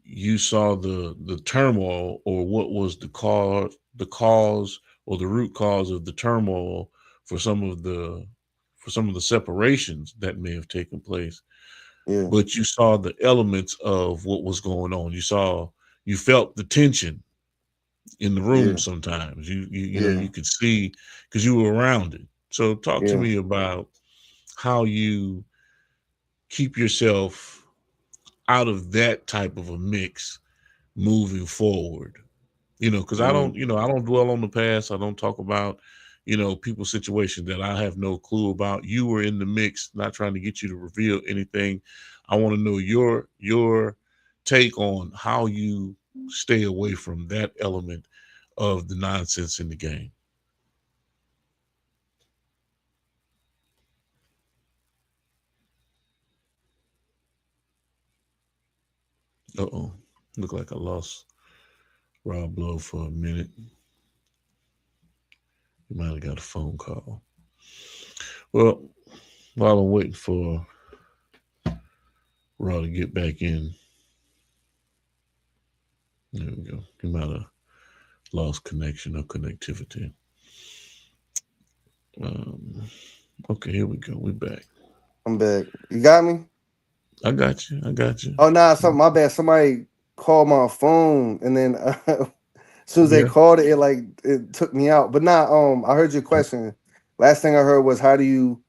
you saw the turmoil or what was the cause or the root cause of the turmoil for some of the separations that may have taken place. Yeah. But you saw the elements of what was going on. You felt the tension in the room sometimes. You could see because you were around it. So talk to me about how you keep yourself out of that type of a mix moving forward. Because I don't, I don't dwell on the past. I don't talk about, people's situations that I have no clue about. You were in the mix, not trying to get you to reveal anything. I want to know your take on how you stay away from that element of the nonsense in the game. Uh-oh. Look like I lost Rob Lowe for a minute. You might have got a phone call. Well, while I'm waiting for Raw to get back in, there we go. He might have lost connection or connectivity. Okay, here we go. We're back. I'm back. You got me? I got you. I got you. Oh, nah, my bad. Somebody called my phone, and then as soon as they Yeah. called it, it took me out. But nah, I heard your question. Last thing I heard was how do you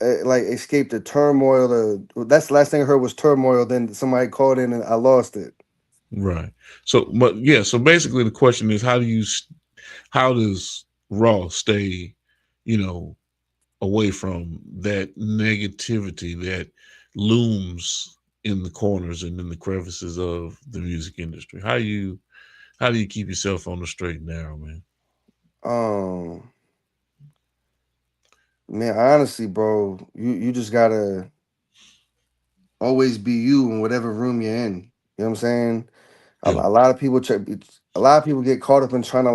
escape the turmoil? That's the last thing I heard was turmoil. Then somebody called in, and I lost it. Right. So, but yeah. So basically, the question is, how does Raw stay, you know, away from that negativity that looms in the corners and in the crevices of the music industry? How do you keep yourself on the straight and narrow, man? Um, Man, honestly, bro, you just gotta always be you in whatever room you're in. You know what I'm saying? A, Yeah. a lot of people a lot of people get caught up in trying to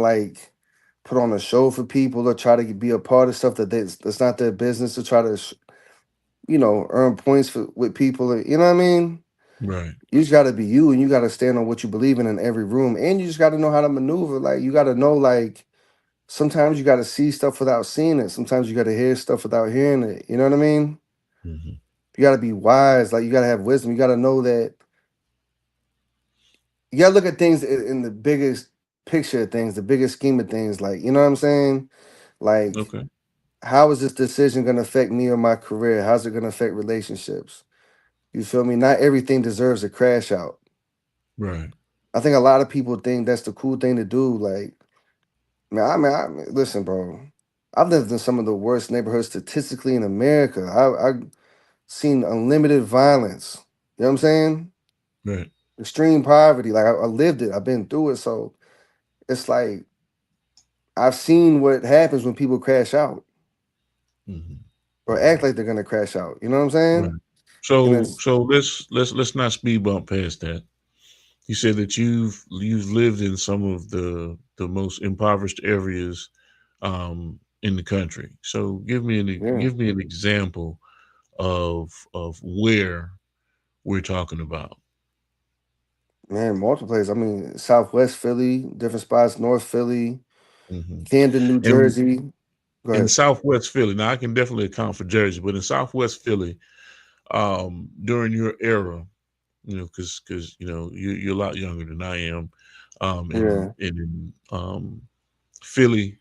put on a show for people or try to be a part of stuff that's not their business to try to earn points with people. You know what I mean? Right. You just gotta be you, and you gotta stand on what you believe in every room, and you just gotta know how to maneuver. Like you gotta know sometimes you gotta see stuff without seeing it. Sometimes you gotta hear stuff without hearing it. You know what I mean? Hmm. You gotta be wise. Like you gotta have wisdom. You gotta know that you gotta look at things in the biggest picture of things, the biggest scheme of things. Like, you know what I'm saying? Like, Okay. how is this decision gonna affect me or my career? How's it gonna affect relationships? You feel me? Not everything deserves a crash out. Right. I think a lot of people think that's the cool thing to do. Like, listen, bro. I've lived in some of the worst neighborhoods statistically in America. I've seen unlimited violence. You know what I'm saying? Right. Extreme poverty. Like I lived it. I've been through it. So it's like I've seen what happens when people crash out Hmm. or act like they're gonna crash out. You know what I'm Right. saying? And So it's so let's not speed bump past that. You said that you've lived in some of the most impoverished areas in the country. So yeah, give me an example of where we're talking about. man, multiple places. I mean, Southwest Philly, different spots, North Philly, Hmm. Camden, New And Jersey. Go in ahead. Southwest Philly, now I can definitely account for Jersey, but in Southwest Philly, during your era, because you're a lot younger than I am, Yeah. in Philly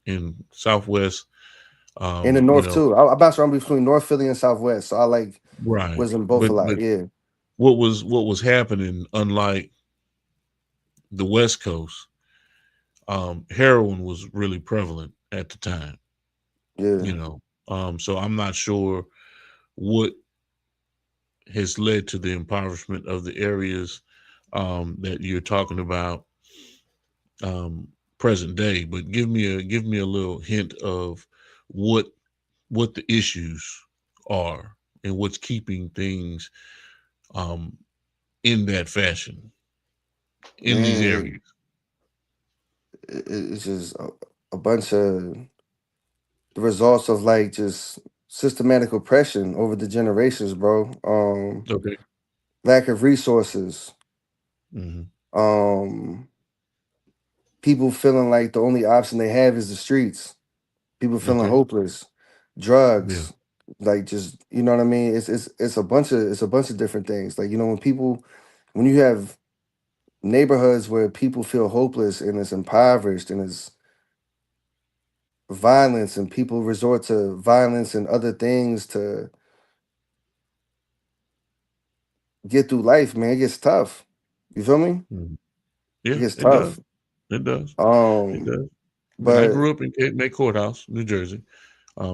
in Southwest, In the you north know, too. I bounce around between North Philly and Southwest. So I right. was in both a But lot. Yeah. what was happening, unlike the West Coast, heroin was really prevalent at the time, you Yeah. know. So I'm not sure what has led to the impoverishment of the areas that you're talking about um, present day, but give me a little hint of what what the issues are and what's keeping things um, in that fashion in these Man, areas. it's just a bunch of the results of just systematic oppression over the generations, bro. Okay. Lack of resources. Hmm. Um, People feeling like the only option they have is the streets. People feeling Okay. hopeless. Yeah. Drugs. Like just you know what I mean? It's a bunch of different things. Like, when you have neighborhoods where people feel hopeless and it's impoverished and it's violence and people resort to violence and other things to get through life, man, it gets tough. You feel me? Mhm. It Yeah, gets it does. tough. It does. It Um, does. I but grew up in Cape May Courthouse, New Jersey,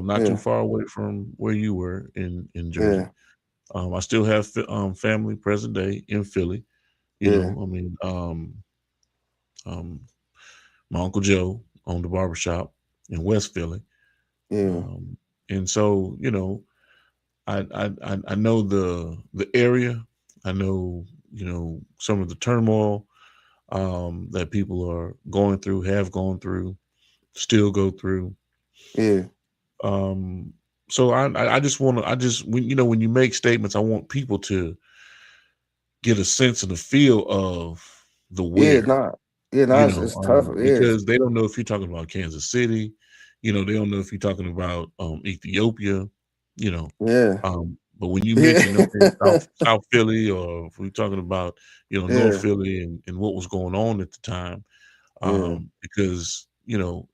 not too yeah, far away from where you were in Jersey. yeah, I still have family present day in Philly. You yeah, know, I mean, um, my uncle Joe owned a barbershop in West Philly, yeah, um, and so I know the area. I know some of the turmoil that people are going through, have gone through, still go through. yeah, Um, so I just want to when you make statements, I want people to get a sense of the feel of the yeah. where, Nah, yeah, nah. It's tough. Yeah, because they don't know if you're talking about Kansas City, they don't know if you're talking about Ethiopia, you know. yeah, But when you mention yeah, okay, South Philly, or if we're talking about North yeah, Philly and what was going on at the time, yeah. because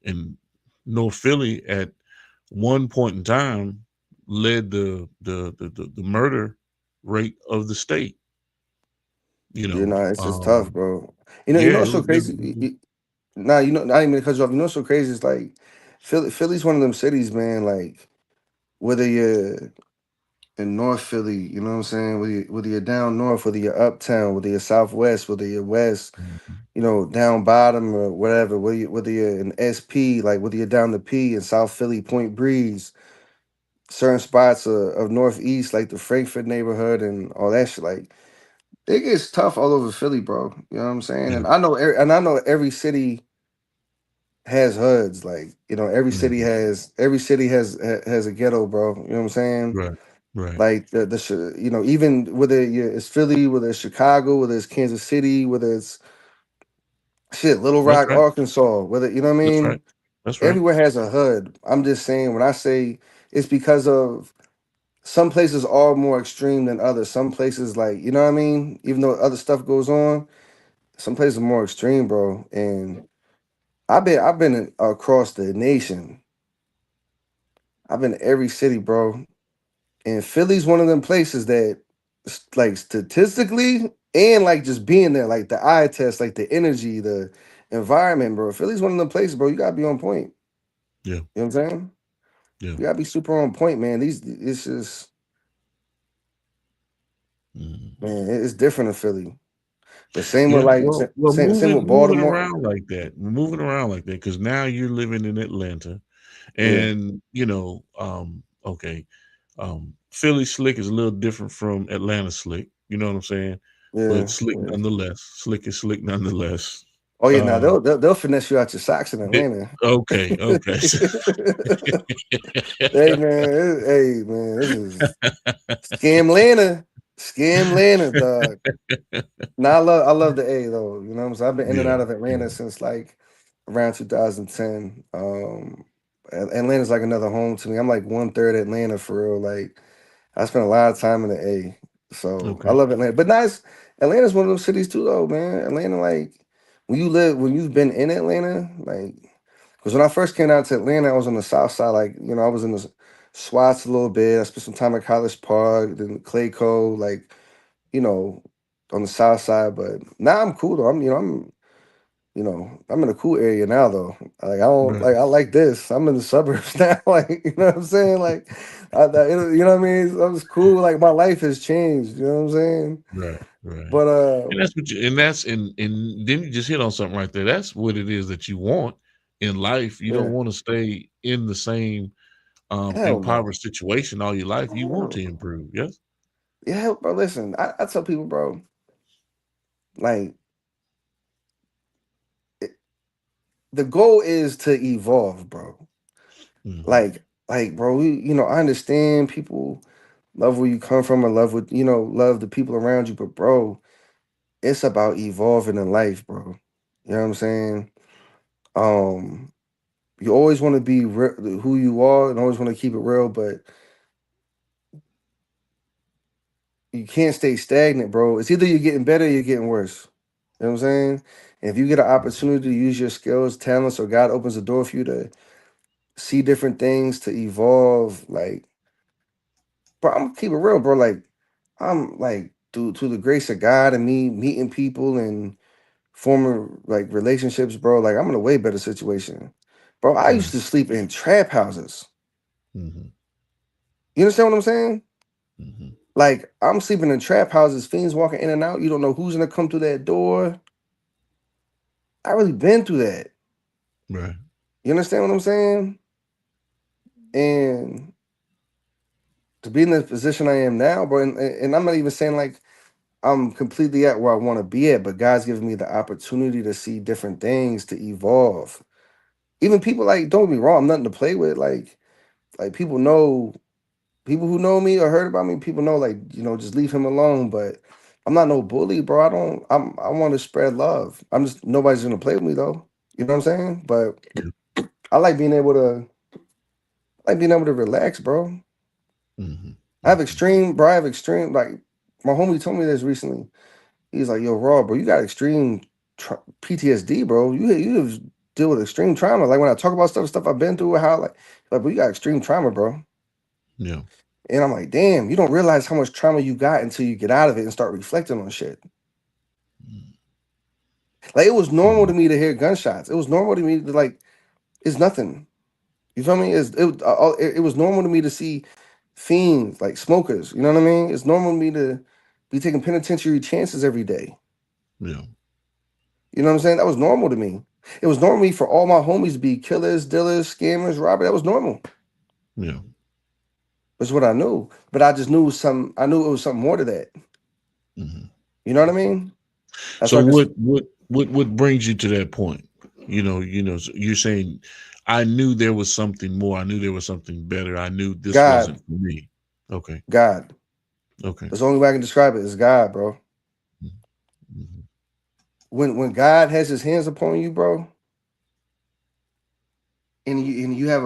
in North Philly at one point in time led the murder rate of the state. You Yeah, know, nah, it's just tough, um, bro. You yeah, know it what's so was. It crazy? Nah, I didn't mean to cut you off. You know what's so crazy? It's like Philly's one of them cities, man. Like whether you're in North Philly, you know what I'm saying? Whether you're down north, whether you're uptown, whether you're southwest, whether you're west, Mhm. down bottom or whatever, whether you're in SP, like whether you're down the P in South Philly, Point Breeze, certain spots of Northeast, like the Frankfurt neighborhood and all that shit, like it gets tough all over Philly, bro. You know what I'm saying? Yeah, And I know every city has hoods. Like, every city mhm. has a ghetto, bro. You know what I'm saying? Right, right. Like even whether it's Philly, whether it's Chicago, whether it's Kansas City, whether it's shit, Little That's Rock, right. Arkansas, whether you know what I That's right. mean? That's right. Everywhere has a hood. I'm just saying when I say it's because of some places are more extreme than others. Some places like, you know what I mean? Even though other stuff goes on, some places are more extreme, bro. And I've been across the nation. I've been to every city, bro. And Philly's one of them places that, like statistically, and like just being there, like the eye test, like the energy, the environment, bro. Philly's one of them places, bro. You gotta be on point. Yeah, You know what I'm saying? yeah. You gotta be super on point, man. It's just, Mhm. man, it's different in Philly. But same with Yeah, like well, same moving with moving Baltimore. around like that, because now you're living in Atlanta, Yeah, and okay, Philly slick is a little different from Atlanta slick. You know what I'm saying? But yeah, slick yeah. nonetheless. Slick is slick nonetheless. Oh yeah, now Uh, they'll finesse you out your socks in it, Atlanta. okay, okay. Hey man, this is scam Lana. Scam Lana, dog. Now I love the A though. You know what I'm saying? I've been in and Yeah, out of yeah, Atlanta since like around 2010. Atlanta's like another home to me. I'm like one third Atlanta for real. Like I spent a lot of time in the A. So I okay. love Atlanta. But nice. Atlanta's one of those cities too though, man. Atlanta, like when you've been in Atlanta, like because when I first came out to Atlanta, I was on the south side, like, I was in the Swats a little bit. I spent some time at College Park, then Clayco, like, you know, on the south side. But now I'm cool though. I'm in a cool area now though. Like Right, I like this. I'm in the suburbs now. Like, you know what I'm saying? Like you know what I mean? I'm just cool. Like my life has changed. You know what I'm saying? right, right. But And that's what you and that's and then you just hit on something right there. That's what it is that you want in life. You don't yeah. want to stay in the same Hell no. impoverished situation all your life. You want Hell to no. improve. Yes. Yeah, bro. Listen, I tell people, bro, like it- the goal is to evolve, bro. Hmm. Like, bro, I understand people love where you come from and love the people around you, but bro, it's about evolving in life, bro. You know what I'm saying? Um, you always want to be who you are and always want to keep it real, but you can't stay stagnant, bro. It's either you're getting better or you're getting worse. You know what I'm saying? If you get an opportunity to use your skills, talents, or God opens the door for you to see different things, to evolve, like, bro, I'm gonna keep it real, bro. Like, I'm like, through the grace of God and me meeting people and former like relationships, bro. Like I'm in a way better situation, bro. I used to sleep in trap houses. Mm-hmm. You understand what I'm saying? Mm-hmm. Like I'm sleeping in trap houses, fiends walking in and out. You don't know who's gonna come through that door. I really been through that. Right. You understand what I'm saying? And to be in the position I am now, bro, and I'm not even saying like I'm completely at where I want to be at, but God's given me the opportunity to see different things, to evolve. Even people like, don't get me wrong, I'm nothing to play with. Like people who know me or heard about me, people know, like, just leave him alone. But I'm not no bully, bro. I want to spread love. I'm just nobody's gonna play with me though. You know what I'm saying? But I like being able to relax, bro. Mm-hmm. I have extreme, like my homie told me this recently. He's like, yo, Raw, bro, you got extreme PTSD, bro. You have deal with extreme trauma. Like when I talk about stuff I've been through, how like, bro, you got extreme trauma, bro. Yeah. And I'm like, damn, you don't realize how much trauma you got until you get out of it and start reflecting on shit. Like it was normal to me to hear gunshots. It was normal to me to like, it's nothing. You feel me? It was normal to me to see fiends, like smokers. You know what I mean? It's normal to me to be taking penitentiary chances every day. Yeah. You know what I'm saying? That was normal to me. It was normal for all my homies to be killers, dealers, scammers, robbers. That was normal. Yeah. That's what I knew. But I just knew I knew it was something more to that. Mm-hmm. You know what I mean? That's So like what brings you to that point? So you're saying I knew there was something more. I knew there was something better. I knew this God. wasn't for me. Okay. God. Okay. That's the only way I can describe it is God, bro. Mm-hmm. When God has his hands upon you, bro, and you have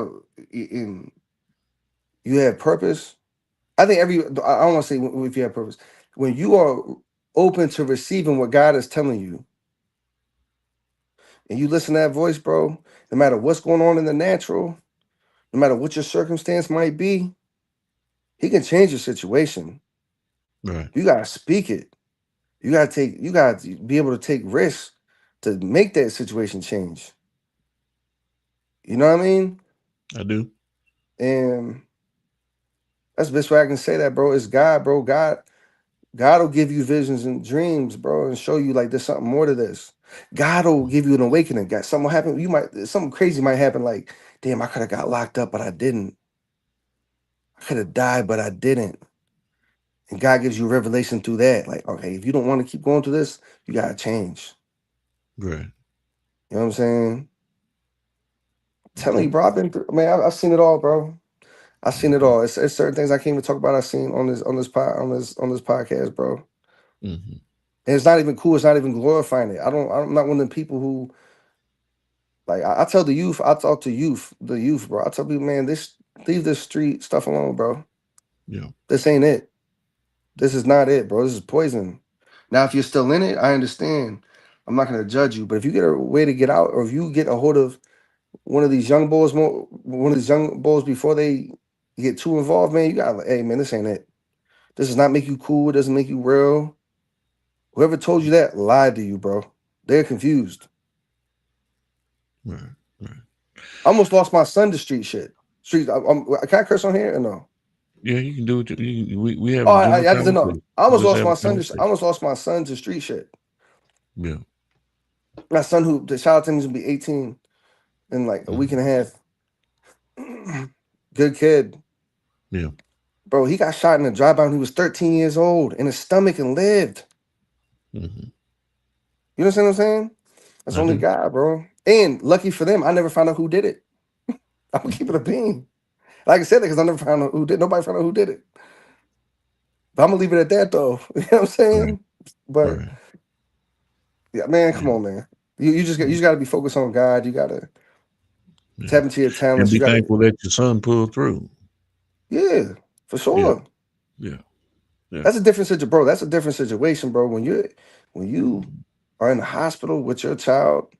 and you have purpose. I think I don't want to say if you have purpose. When you are open to receiving what God is telling you, and you listen to that voice, bro, no matter what's going on in the natural, no matter what your circumstance might be, he can change your situation. Right. You gotta speak it. You gotta be able to take risks to make that situation change. You know what I mean? I do. And that's the best way I can say that, bro. It's God, bro. God will give you visions and dreams, bro, and show you like there's something more to this. God will give you an awakening. God, something will happen. Something crazy might happen. Like, damn, I could have got locked up, but I didn't. I could have died, but I didn't. And God gives you revelation through that. Like, okay, if you don't want to keep going through this, you gotta change. Right. You know what I'm saying? Telling Okay. you, bro, I've been through, man, I've seen it all, bro. I've seen it Mm-hmm. all. It's certain things I can't even talk about. I've seen on this podcast, bro. Mm-hmm. And it's not even cool. It's not even glorifying it. I'm not one of the people who like. I tell the youth. I talk to the youth, bro. I tell people, man, leave this street stuff alone, bro. Yeah. This ain't it. This is not it, bro. This is poison. Now, if you're still in it, I understand. I'm not gonna judge you, but if you get a way to get out, or if you get a hold of one of these young bulls before they get too involved, man, you gotta like, hey, man, this ain't it. This does not make you cool. It doesn't make you real. Whoever told you that lied to you, bro. They're confused. Right. Right. I almost lost my son to street shit. Can I curse on here or no? Yeah, you can do it. We have Oh, a general I just didn't know. conversation. Just have a I conversation. almost lost my son to street shit. Yeah. My son, who the child to me is gonna be 18 in like a week Mm-hmm. and a half. Good kid, Yeah. bro. He got shot in a drive-by when he was 13 years old in his stomach and lived. Mm-hmm. You understand what I'm saying? That's I only do. God, bro. And lucky for them, I never found out who did it. I'm gonna keep it a bean. Like I said that because I never found out who did. Nobody found out who did it. But I'm gonna leave it at that, though. You know what I'm Right. saying? But Right. yeah, man, come Yeah. on, man. You just gotta be focused on God. You gotta Yeah. tap into your And talents. be You gotta, thankful that your son pulled through. yeah, for Yeah. sure. Yeah. Yeah. That's a different situation, bro. That's a different situation, bro. When you are in the hospital with your child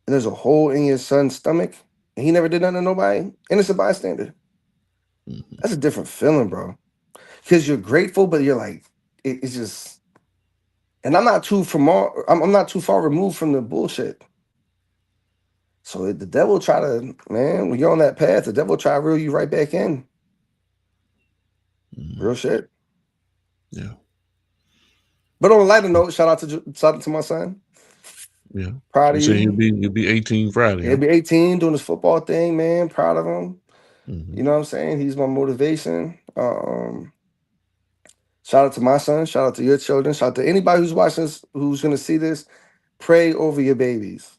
and there's a hole in your son's stomach and he never did nothing to nobody, innocent bystander. Mm-hmm. That's a different feeling, bro. Because you're grateful, but you're like, it's just And I'm not too I'm not too far removed from the bullshit. So the devil try to, man, when you're on that path, the devil try to reel you right back in. Real shit. Yeah. But on a lighter note, shout out to my son. Yeah. Proud You of say you. he'll be 18 Friday. He'll be 18 doing his football thing, man. Proud of him. Mhm. You know what I'm saying? He's my motivation. Shout out to my son. Shout out to your children. Shout out to anybody who's watching this, who's going to see this. Pray over your babies.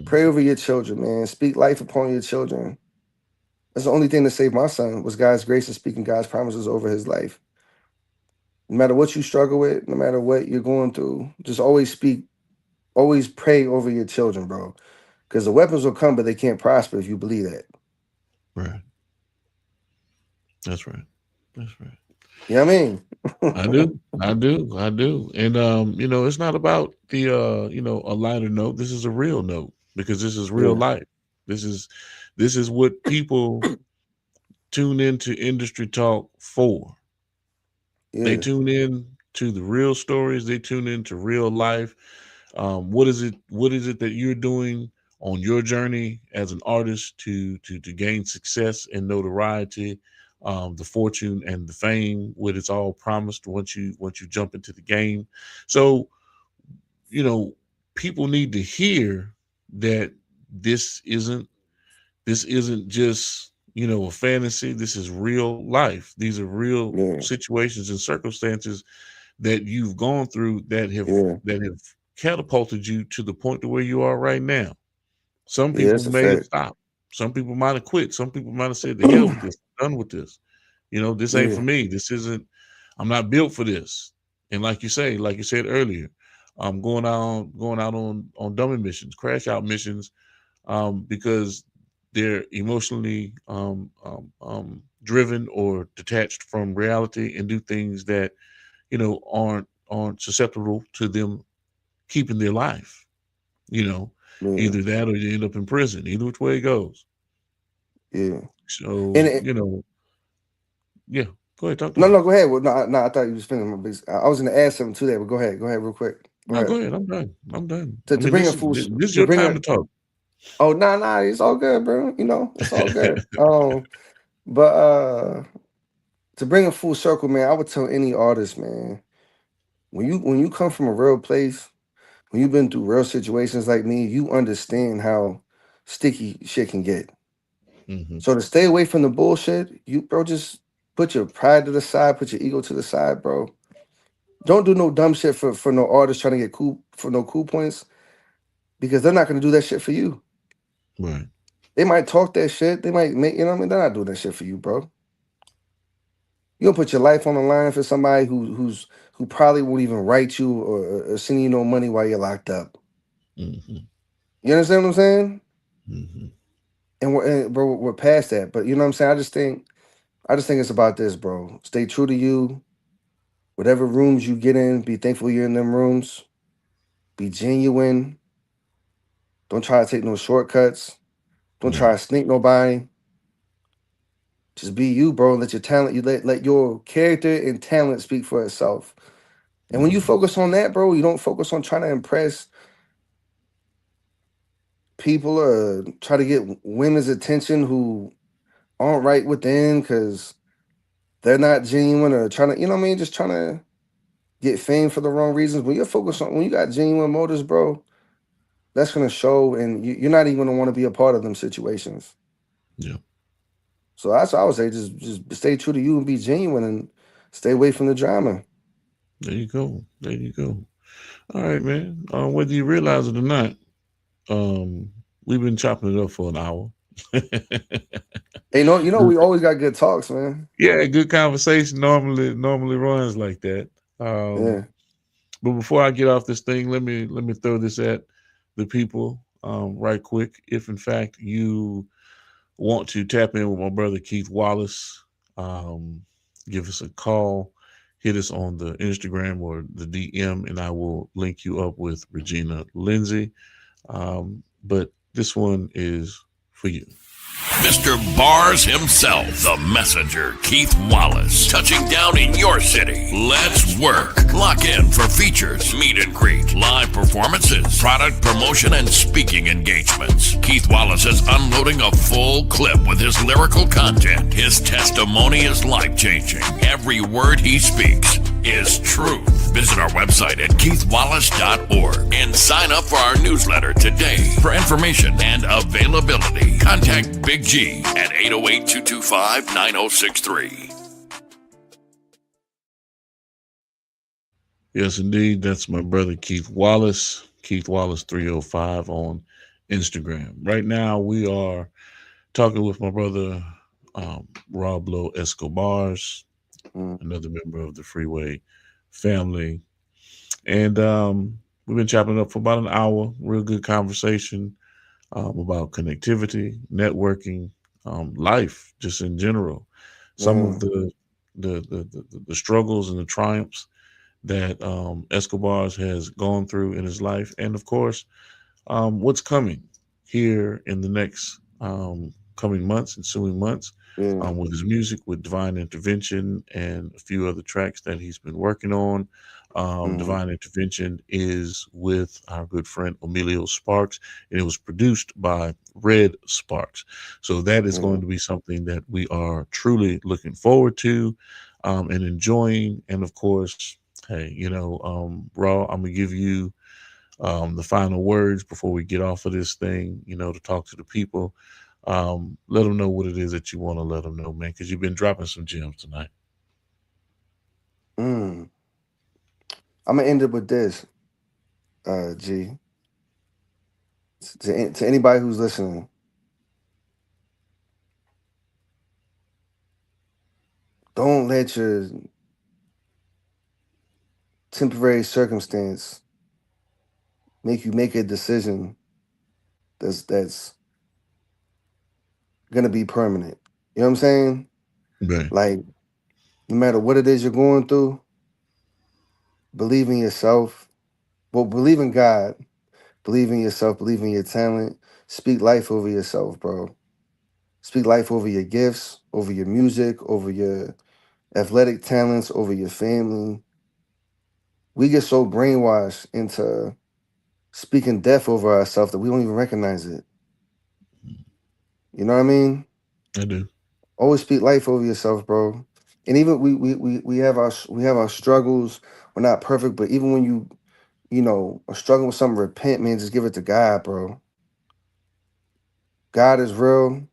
Pray over your children, man. Speak life upon your children. That's the only thing that saved my son was God's grace and speaking God's promises over his life. No matter what you struggle with, no matter what you're going through, just always pray over your children, bro. Because the weapons will come, but they can't prosper if you believe that. Right. That's right. That's right. You know what I mean? I do. And you know, it's not about the you know, a lighter note. This is a real note because this is real Yeah. life. This is what people tune into industry talk for. They Yeah. tune in to the real stories, they tune into real life. What is it that you're doing on your journey as an artist to gain success and notoriety, the fortune and the fame, what it's all promised once you jump into the game. So, you know, people need to hear that this isn't just, you know, a fantasy. This is real life. These are real Yeah. situations and circumstances that you've gone through that have Yeah. catapulted you to the point to where you are right now. Some Yeah, people that's a may have fact. stopped. Some people might have quit. Some people might have said, "The hell with this. I'm done with this. You know, this ain't for Yeah. me. This isn't. I'm not built for this." And like you said earlier, I'm going out on dummy missions, crash out missions, because they're emotionally driven or detached from reality and do things that, you know, aren't susceptible to them keeping their life. You know, Yeah. either that or you end up in prison. Either which way it goes. Yeah. So And you know, yeah. Go ahead, talk to no, me. Go ahead. Well, no, I thought you was finished my business. I was going to add something to that, but go ahead, real quick. Go No, go ahead. ahead. I'm done. I'm done. I To mean, bring this a is full, this is to your bring time a, to talk. oh, nah, it's all good, bro. You know, it's all good. But to bring a full circle, man, I would tell any artist, man, when you come from a real place, when you've been through real situations like me, you understand how sticky shit can get. Mm-hmm. So to stay away from the bullshit, you bro, just put your pride to the side, put your ego to the side, bro. Don't do no dumb shit for no artist trying to get cool for no cool points because they're not gonna do that shit for you. Right. They might talk that shit. They might make, you know what I mean? They're not doing that shit for you, bro. You don't put your life on the line for somebody who probably won't even write you or send you no money while you're locked up. Mm-hmm. You understand what I'm saying? Mm-hmm. And bro, we're past that. But you know what I'm saying? I just think it's about this, bro. Stay true to you. Whatever rooms you get in, be thankful you're in them rooms. Be genuine. Don't try to take no shortcuts. Don't try to sneak nobody. Just be you, bro. Let your talent, you let your character and talent speak for itself. And when you focus on that, bro, you don't focus on trying to impress people or try to get women's attention who aren't right within because they're not genuine or trying to, you know what I mean? Just trying to get fame for the wrong reasons. When you're focused on, when you got genuine motives, bro, that's going to show and you're not even going to want to be a part of them situations. Yeah. So that's what I would say. Just stay true to you and be genuine and stay away from the drama. There you go. There you go. All right, man. Whether you realize it or not, we've been chopping it up for an hour. Hey, you know, we always got good talks, man. Yeah, good conversation normally runs like that. Yeah. But before I get off this thing, let me throw this at the people right quick. If in fact you want to tap in with my brother Keith Wallace, give us a call, hit us on the Instagram or the DM, and I will link you up with Regina Lindsay. But this one is for you. Mr. Bars himself, the messenger, Keith Wallace, touching down in your city. Let's work. Lock in for features, meet and greet, live performances, product promotion, and speaking engagements. Keith Wallace is unloading a full clip with his lyrical content. His testimony is life-changing. Every word he speaks is truth. Visit our website at keithwallace.org and sign up for our newsletter today. For information and availability, contact Big G at 808-225-9063. Yes, indeed. That's my brother Keith Wallace, Keith Wallace 305 on Instagram. Right now, we are talking with my brother Rob Lowe Escobars, another member of the Freeway family. And we've been chopping it up for about an hour. Real good conversation about connectivity, networking, life, just in general. Some of the struggles and the triumphs that Escobars has gone through in his life, and of course, what's coming here in the next coming months, ensuing months, with his music, with Divine Intervention, and a few other tracks that he's been working on. Divine Intervention is with our good friend Emilio Sparks, and it was produced by Red Sparks. So that is going to be something that we are truly looking forward to and enjoying. And of course, hey, Raw, I'm gonna give you the final words before we get off of this thing, to talk to the people. Let them know what it is that you want to let them know, man, because you've been dropping some gems tonight. I'm gonna end it with this, G. To anybody who's listening, don't let your temporary circumstance make you make a decision that's gonna be permanent. You know what I'm saying? Right. Like, no matter what it is you're going through, believe in yourself. Well, believe in God. Believe in yourself. Believe in your talent. Speak life over yourself, bro. Speak life over your gifts, over your music, over your athletic talents, over your family. We get so brainwashed into speaking death over ourselves that we don't even recognize it. You know what I mean? I do. Always speak life over yourself, bro. And even we have our struggles. We're not perfect, but even when you are struggling with something, repent, man. Just give it to God, bro. God is real,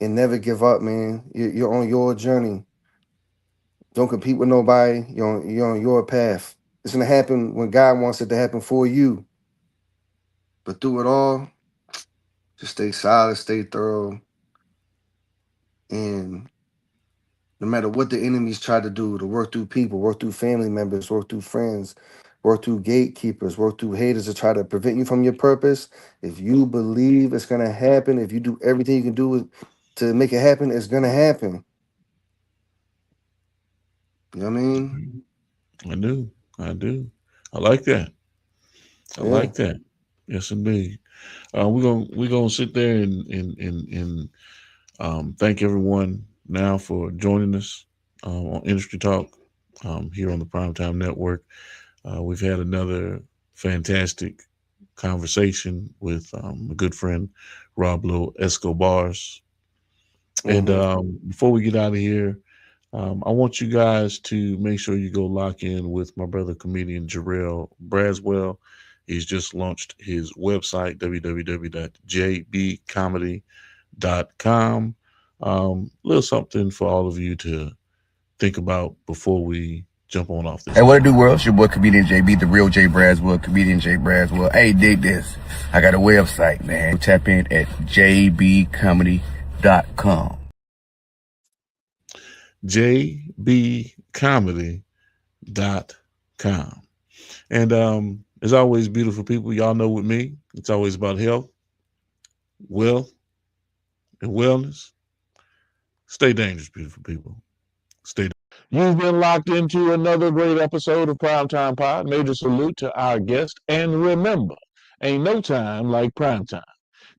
and never give up, man. You're on your journey. Don't compete with nobody. You're on your path. It's gonna happen when God wants it to happen for you. But through it all, just stay solid, stay thorough, and no matter what the enemies try to do, to work through people, work through family members, work through friends, work through gatekeepers, work through haters to try to prevent you from your purpose, if you believe it's gonna happen, if you do everything you can do to make it happen, it's gonna happen. You know what I mean? I do. I like that. I like that. Yes, indeed. We're gonna sit there and thank everyone now for joining us on Industry Talk here on the Primetime Network. We've had another fantastic conversation with a good friend, Rob Lowe Escobars. And before we get out of here, I want you guys to make sure you go lock in with my brother comedian Jarrell Braswell. He's just launched his website, www.jbcomedy.com. Little something for all of you to think about before we jump on off this. Hey, what it do, world? It's your boy, comedian JB, the real Jay Braswell, comedian Jay Braswell. Hey, dig this. I got a website, man. Tap in at jbcomedy.com. jbcomedy.com. And as always, beautiful people, y'all know with me, it's always about health, wealth, and wellness. Stay dangerous, beautiful people. Stay dangerous. You've been locked into another great episode of Primetime Pod. Major salute to our guest. And remember, ain't no time like primetime.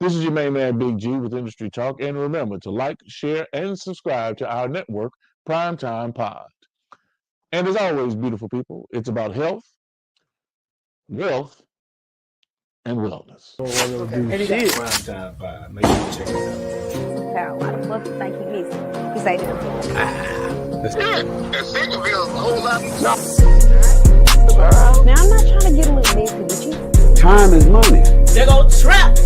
This is your main man, Big G, with Industry Talk. And remember to like, share, and subscribe to our network, Primetime Pod. And as always, beautiful people, it's about health, wealth, and wellness. Pal, why the fuck you think he missing? He say that. And second feels a whole lot. Now, I'm not trying to get a little messy with you. Time is money. They go trap.